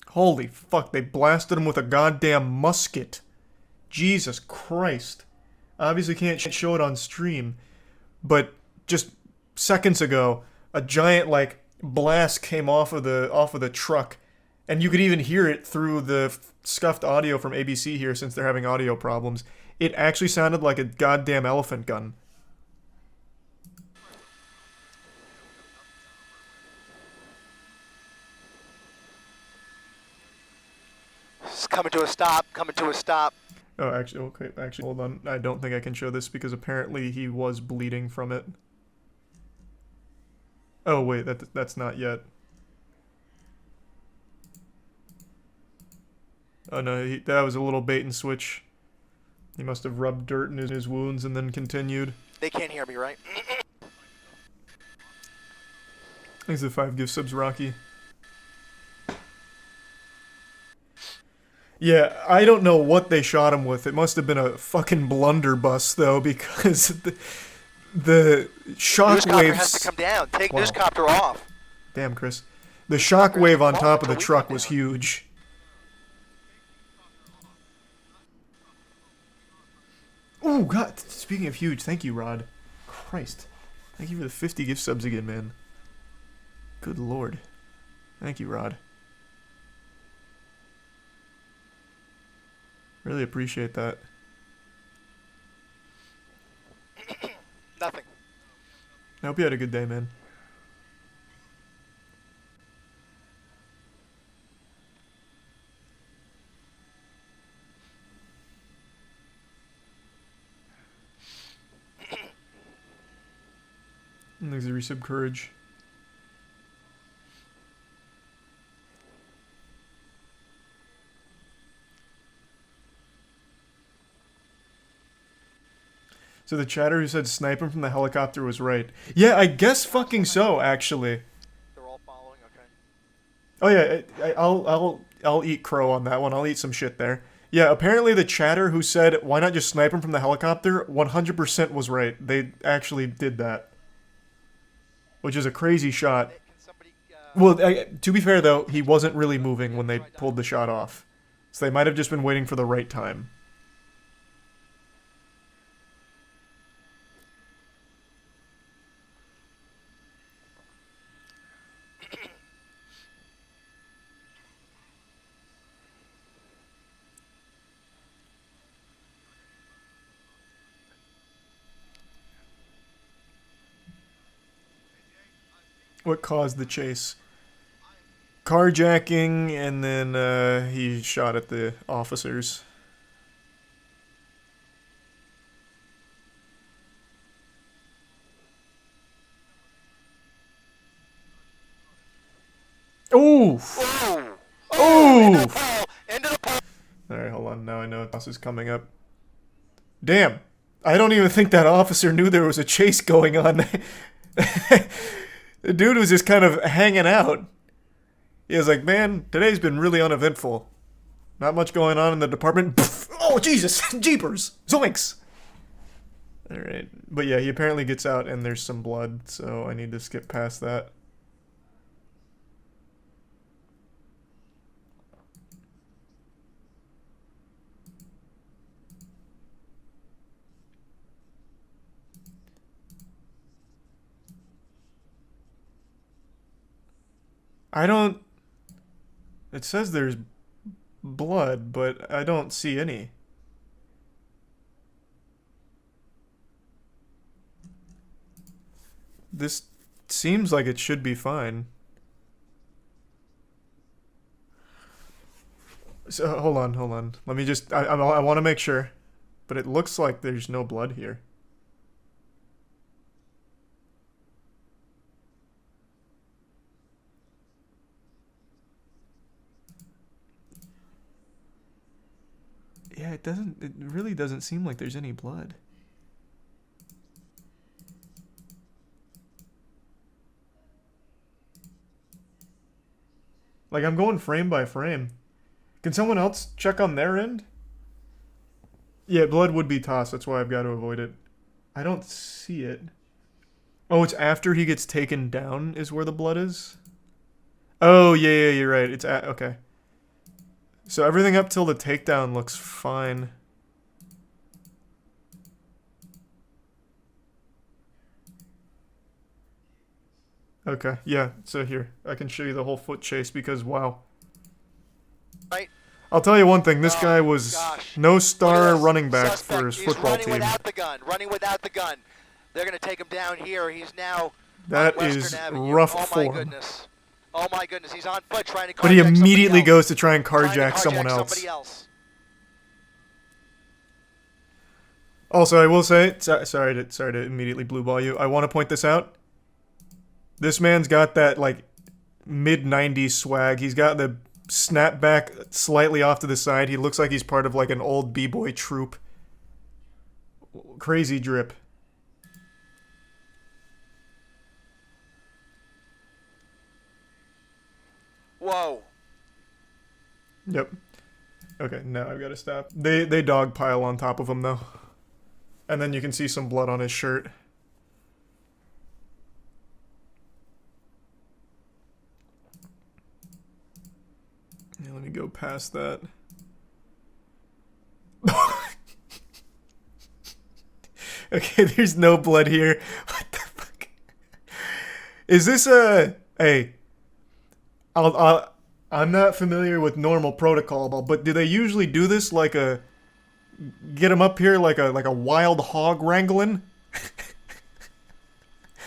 Holy fuck, they blasted him with a goddamn musket. Jesus Christ. Obviously can't show it on stream, but just seconds ago, a giant like blast came off of the truck, and you could even hear it through the scuffed audio from ABC here since they're having audio problems. It actually sounded like a goddamn elephant gun. It's coming to a stop, coming to a stop. Oh, actually, okay, actually, hold on. I don't think I can show this because apparently he was bleeding from it. Oh, wait, that's not yet. Oh, no, that was a little bait and switch. He must have rubbed dirt in his wounds and then continued. They can't hear me, right? Thanks for the 5 gift subs, Rocky. Yeah, I don't know what they shot him with. It must have been a fucking blunderbuss, though, because the shockwaves has to come down. Take newscopter off. Damn, Chris. The shockwave on top of the truck was huge. Oh, God. Speaking of huge, thank you, Rod. Christ. Thank you for the 50 gift subs again, man. Good lord. Thank you, Rod. Really appreciate that. Nothing. I hope you had a good day, man. And there's the resub courage. So the chatter who said snipe him from the helicopter was right. Yeah, I guess fucking so, actually. They're all following, okay. Oh yeah, I'll eat crow on that one. I'll eat some shit there. Yeah, apparently the chatter who said why not just snipe him from the helicopter 100% was right. They actually did that. Which is a crazy shot. Well, to be fair though, he wasn't really moving when they pulled the shot off. So they might have just been waiting for the right time. What caused the chase? Carjacking, and then he shot at the officers. Oof! Oof! Alright, hold on. Now I know this is coming up. Damn! I don't even think that officer knew there was a chase going on. The dude was just kind of hanging out. He was like, man, today's been really uneventful. Not much going on in the department. Oh, Jesus! Jeepers! Zoinks! Alright. But yeah, he apparently gets out and there's some blood, so I need to skip past that. I don't... It says there's blood, but I don't see any. This seems like it should be fine. So, hold on. Let me just... I want to make sure. But it looks like there's no blood here. Yeah, it really doesn't seem like there's any blood. Like, I'm going frame by frame. Can someone else check on their end? Yeah, blood would be tossed. That's why I've got to avoid it. I don't see it. Oh, it's after he gets taken down is where the blood is? Oh, yeah, you're right. It's okay. So everything up till the takedown looks fine. Okay, yeah. So here, I can show you the whole foot chase because, wow. Right. I'll tell you one thing. This guy was no star running back Suspect. for his He's football team. Running without the gun. They're going to take him down here. He's now that on Western is Avenue. rough Oh, my form. goodness. Oh, my goodness. He's on foot trying to carjack But he immediately else. goes to try and carjack someone else. Somebody else. Also, I will say, sorry to immediately blue ball you. I want to point this out. This man's got that, like, mid-90s swag. He's got the snapback slightly off to the side. He looks like he's part of, like, an old b-boy troupe. Crazy drip. Whoa. Yep. Okay, now I've got to stop. They dogpile on top of him, though. And then you can see some blood on his shirt. Yeah, let me go past that. Okay, there's no blood here. What the fuck? Is this a... Hey. I'm not familiar with normal protocol, but do they usually do this like a... Get him up here like a wild hog wrangling?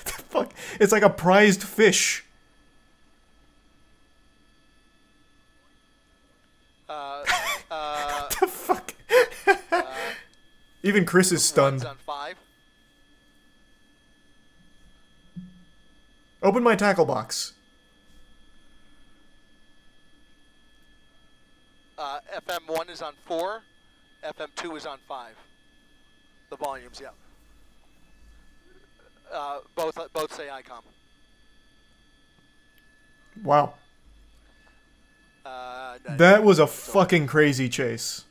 The fuck? It's like a prized fish. What the fuck? Even Chris is stunned. On 5. Open my tackle box. FM1 is on 4. FM2 is on 5. The volumes, yeah. Both say ICOM. Wow. That was a fucking crazy chase.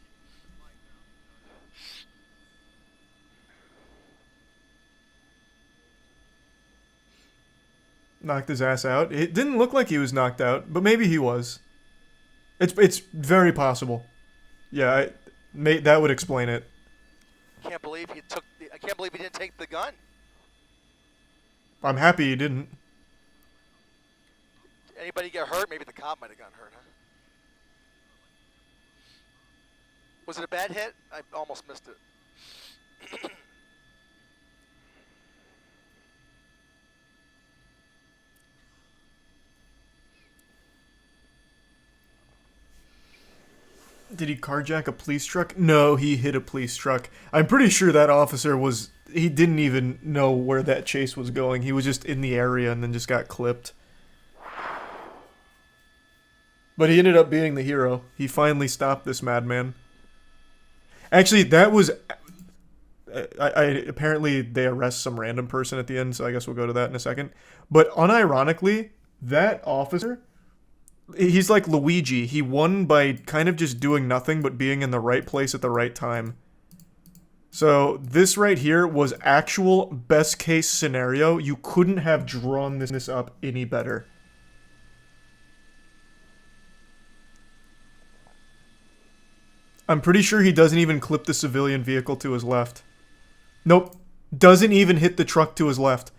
Knocked his ass out. It didn't look like he was knocked out, but maybe he was. It's very possible. Yeah, that would explain it. I can't believe he didn't take the gun. I'm happy he didn't. Anybody get hurt? Maybe the cop might have gotten hurt, huh? Was it a bad hit? I almost missed it. Did he carjack a police truck? No, he hit a police truck. I'm pretty sure that officer he didn't even know where that chase was going. He was just in the area and then just got clipped. But he ended up being the hero. He finally stopped this madman. Actually, that was... apparently they arrest some random person at the end, so I guess we'll go to that in a second. But unironically, that officer... He's like Luigi. He won by kind of just doing nothing but being in the right place at the right time. So this right here was actual best case scenario. You couldn't have drawn this up any better. I'm pretty sure he doesn't even clip the civilian vehicle to his left. Nope. Doesn't even hit the truck to his left.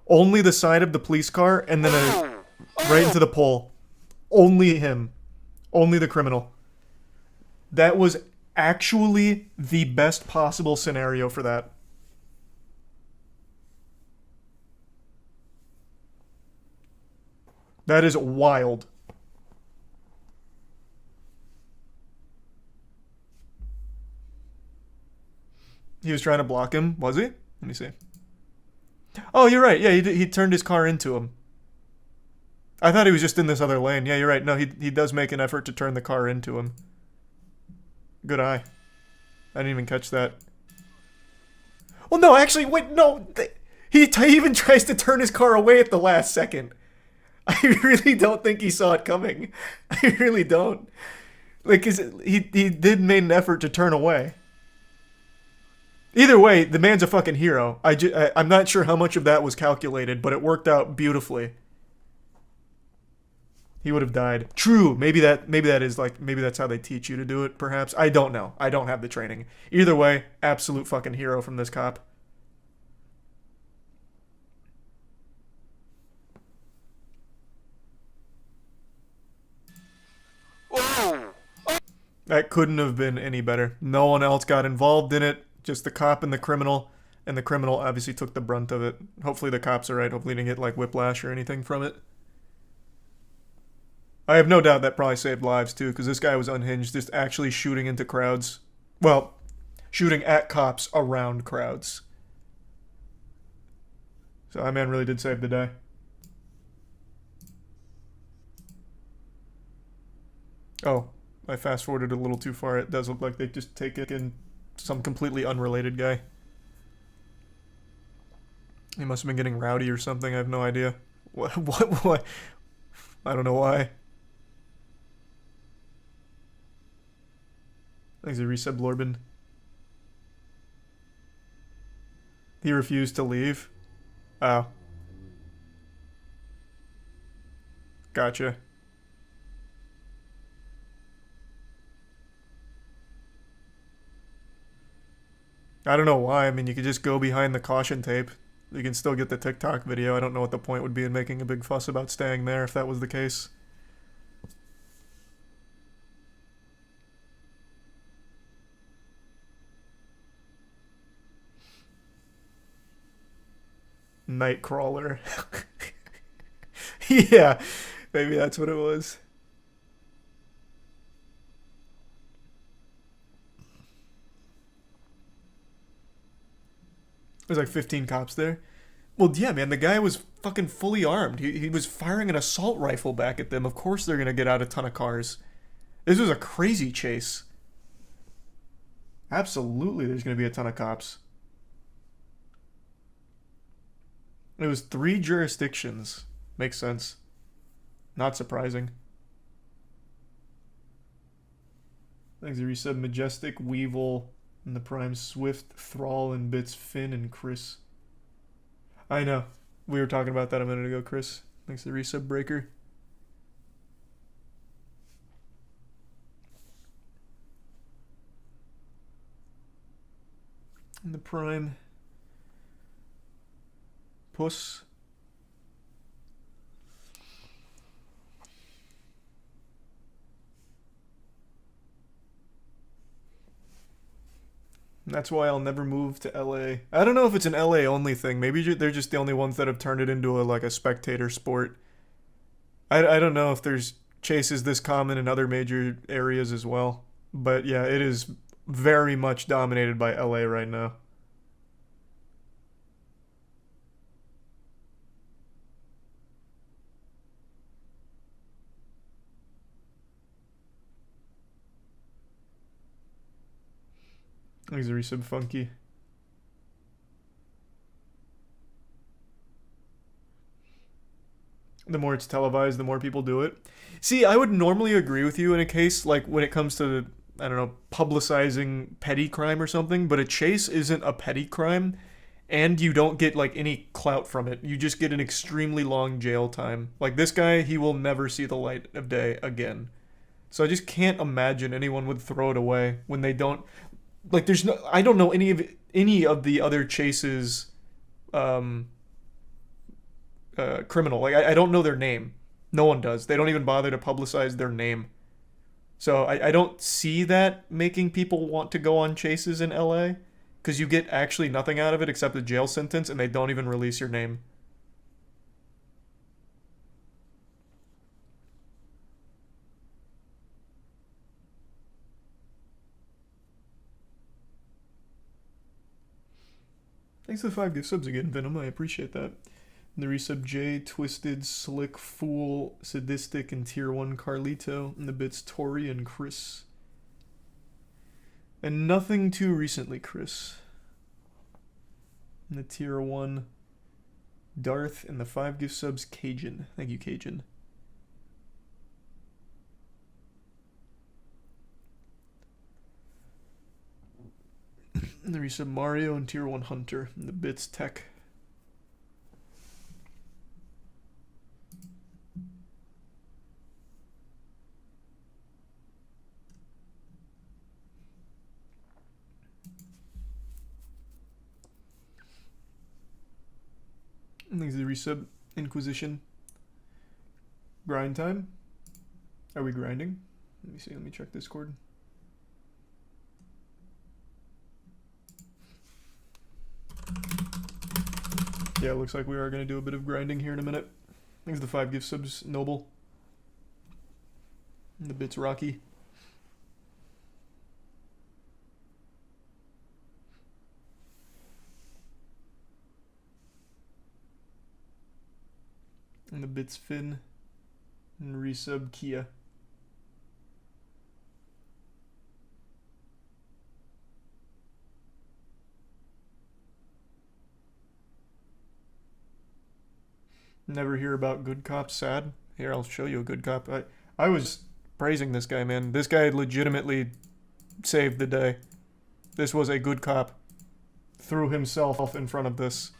Only the side of the police car and then right into the pole. Only him. Only the criminal. That was actually the best possible scenario for that. That is wild. He was trying to block him, was he? Let me see. Oh, you're right. Yeah, he turned his car into him. I thought he was just in this other lane. Yeah, you're right. No, he does make an effort to turn the car into him. Good eye. I didn't even catch that. Well, no, actually, wait, no. He even tries to turn his car away at the last second. I really don't think he saw it coming. I really don't. Like, he did make an effort to turn away. Either way, the man's a fucking hero. I'm not sure how much of that was calculated, but it worked out beautifully. He would have died. True. Maybe that is like, maybe that's how they teach you to do it, perhaps. I don't know. I don't have the training. Either way, absolute fucking hero from this cop. Whoa! That couldn't have been any better. No one else got involved in it. Just the cop and the criminal. And the criminal obviously took the brunt of it. Hopefully the cop's alright. Hopefully he didn't get like whiplash or anything from it. I have no doubt that probably saved lives too, because this guy was unhinged, just actually shooting into crowds. Well, shooting at cops around crowds. So that man really did save the day. Oh, I fast forwarded a little too far. It does look like they just take it in some completely unrelated guy. He must have been getting rowdy or something. I have no idea. What? I don't know why. Thanks to Resub Lorbin. He refused to leave? Oh. Gotcha. I don't know why. I mean, you could just go behind the caution tape. You can still get the TikTok video. I don't know what the point would be in making a big fuss about staying there if that was the case. Nightcrawler. Yeah, maybe that's what it was. There's like 15 cops there. Well, yeah, man, the guy was fucking fully armed. He was firing an assault rifle back at them. Of course they're gonna get out a ton of cars. This was a crazy chase. Absolutely there's gonna be a ton of cops. It was 3 jurisdictions. Makes sense. Not surprising. Thanks, you said Majestic, Weevil, and the Prime, Swift, Thrall, and Bits, Finn, and Chris. I know. We were talking about that a minute ago, Chris. Thanks to the resub breaker. And the Prime. Puss. And that's why I'll never move to LA. I don't know if it's an LA only thing. Maybe they're just the only ones that have turned it into a spectator sport. I don't know if there's chases this common in other major areas as well. But yeah, it is very much dominated by LA right now. Thanks, resub funky. The more it's televised, the more people do it. See, I would normally agree with you in a case like when it comes to, I don't know, publicizing petty crime or something, but a chase isn't a petty crime, and you don't get like any clout from it. You just get an extremely long jail time. Like this guy, he will never see the light of day again. So I just can't imagine anyone would throw it away when they don't. Like there's no, I don't know any of the other chases criminal. Like I don't know their name. No one does. They don't even bother to publicize their name. So I don't see that making people want to go on chases in LA, because you get actually nothing out of it except a jail sentence, and they don't even release your name. Thanks for the 5 gift subs again, Venom. I appreciate that. And the resub J, Twisted, Slick, Fool, Sadistic, and Tier 1 Carlito. And the bits Tori and Chris. And nothing too recently, Chris. And the Tier 1 Darth, and the 5 gift subs Cajun. Thank you, Cajun. And the resub Mario and Tier 1 Hunter. And the bits Tech. And thanks to the resub Inquisition. Grind time. Are we grinding? Let me see, let me check Discord. Yeah, it looks like we are going to do a bit of grinding here in a minute. Thanks to the 5 gift subs, Noble. And the bits, Rocky. And the bits, Finn. And resub, Kia. Never hear about good cops, sad. Here, I'll show you a good cop. I was praising this guy, man. This guy legitimately saved the day. This was a good cop. Threw himself in front of this.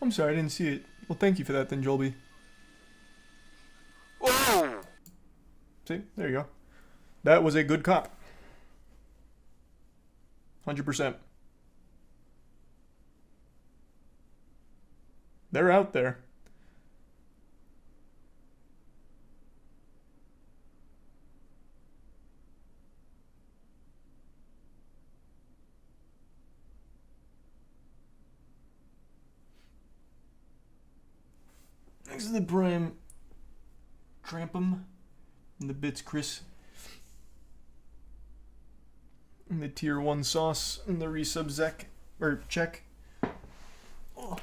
I'm sorry, I didn't see it. Well, thank you for that then, Jolby. Whoa! See? There you go. That was a good cop. 100%. They're out there. Next is the Prime Trampum and the bits Chris. And the Tier 1 Sauce and the resub Zek or check. Oh.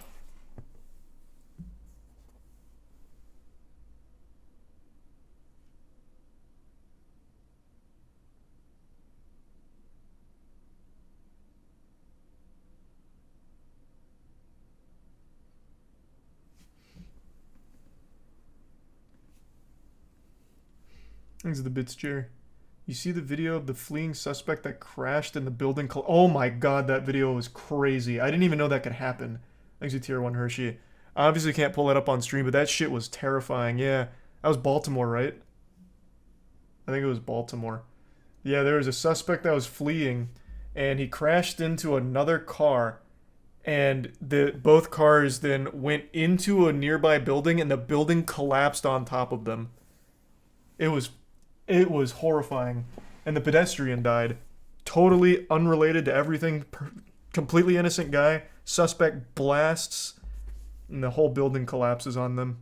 These are the bits, Jerry. You see the video of the fleeing suspect that crashed in the building? Oh my god, that video was crazy. I didn't even know that could happen. Thanks to Tier 1 Hershey. I obviously can't pull that up on stream, but that shit was terrifying. Yeah, that was Baltimore, right? I think it was Baltimore. Yeah, there was a suspect that was fleeing, and he crashed into another car, and both cars then went into a nearby building, and the building collapsed on top of them. It was horrifying. And the pedestrian died. Totally unrelated to everything. Completely innocent guy. Suspect blasts. And the whole building collapses on them.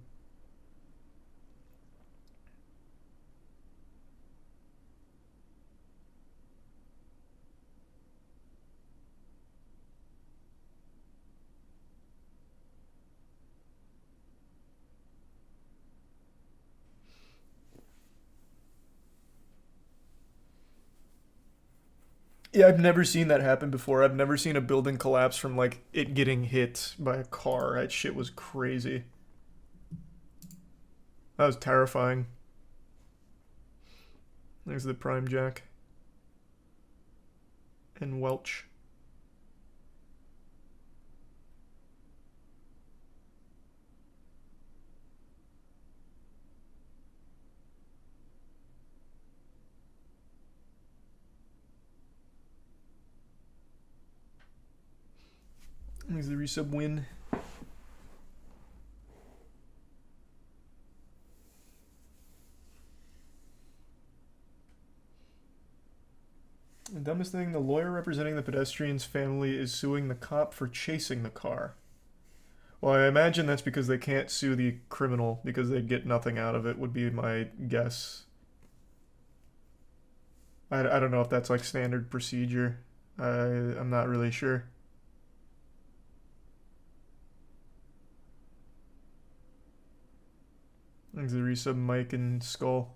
Yeah, I've never seen that happen before. I've never seen a building collapse from, like, it getting hit by a car. That shit was crazy. That was terrifying. There's the Prime Jack. And Welch. There's the resub win. The dumbest thing, the lawyer representing the pedestrian's family is suing the cop for chasing the car. Well, I imagine that's because they can't sue the criminal because they get nothing out of it, would be my guess. I don't know if that's like standard procedure. I'm not really sure. There's a resub Mike and Skull.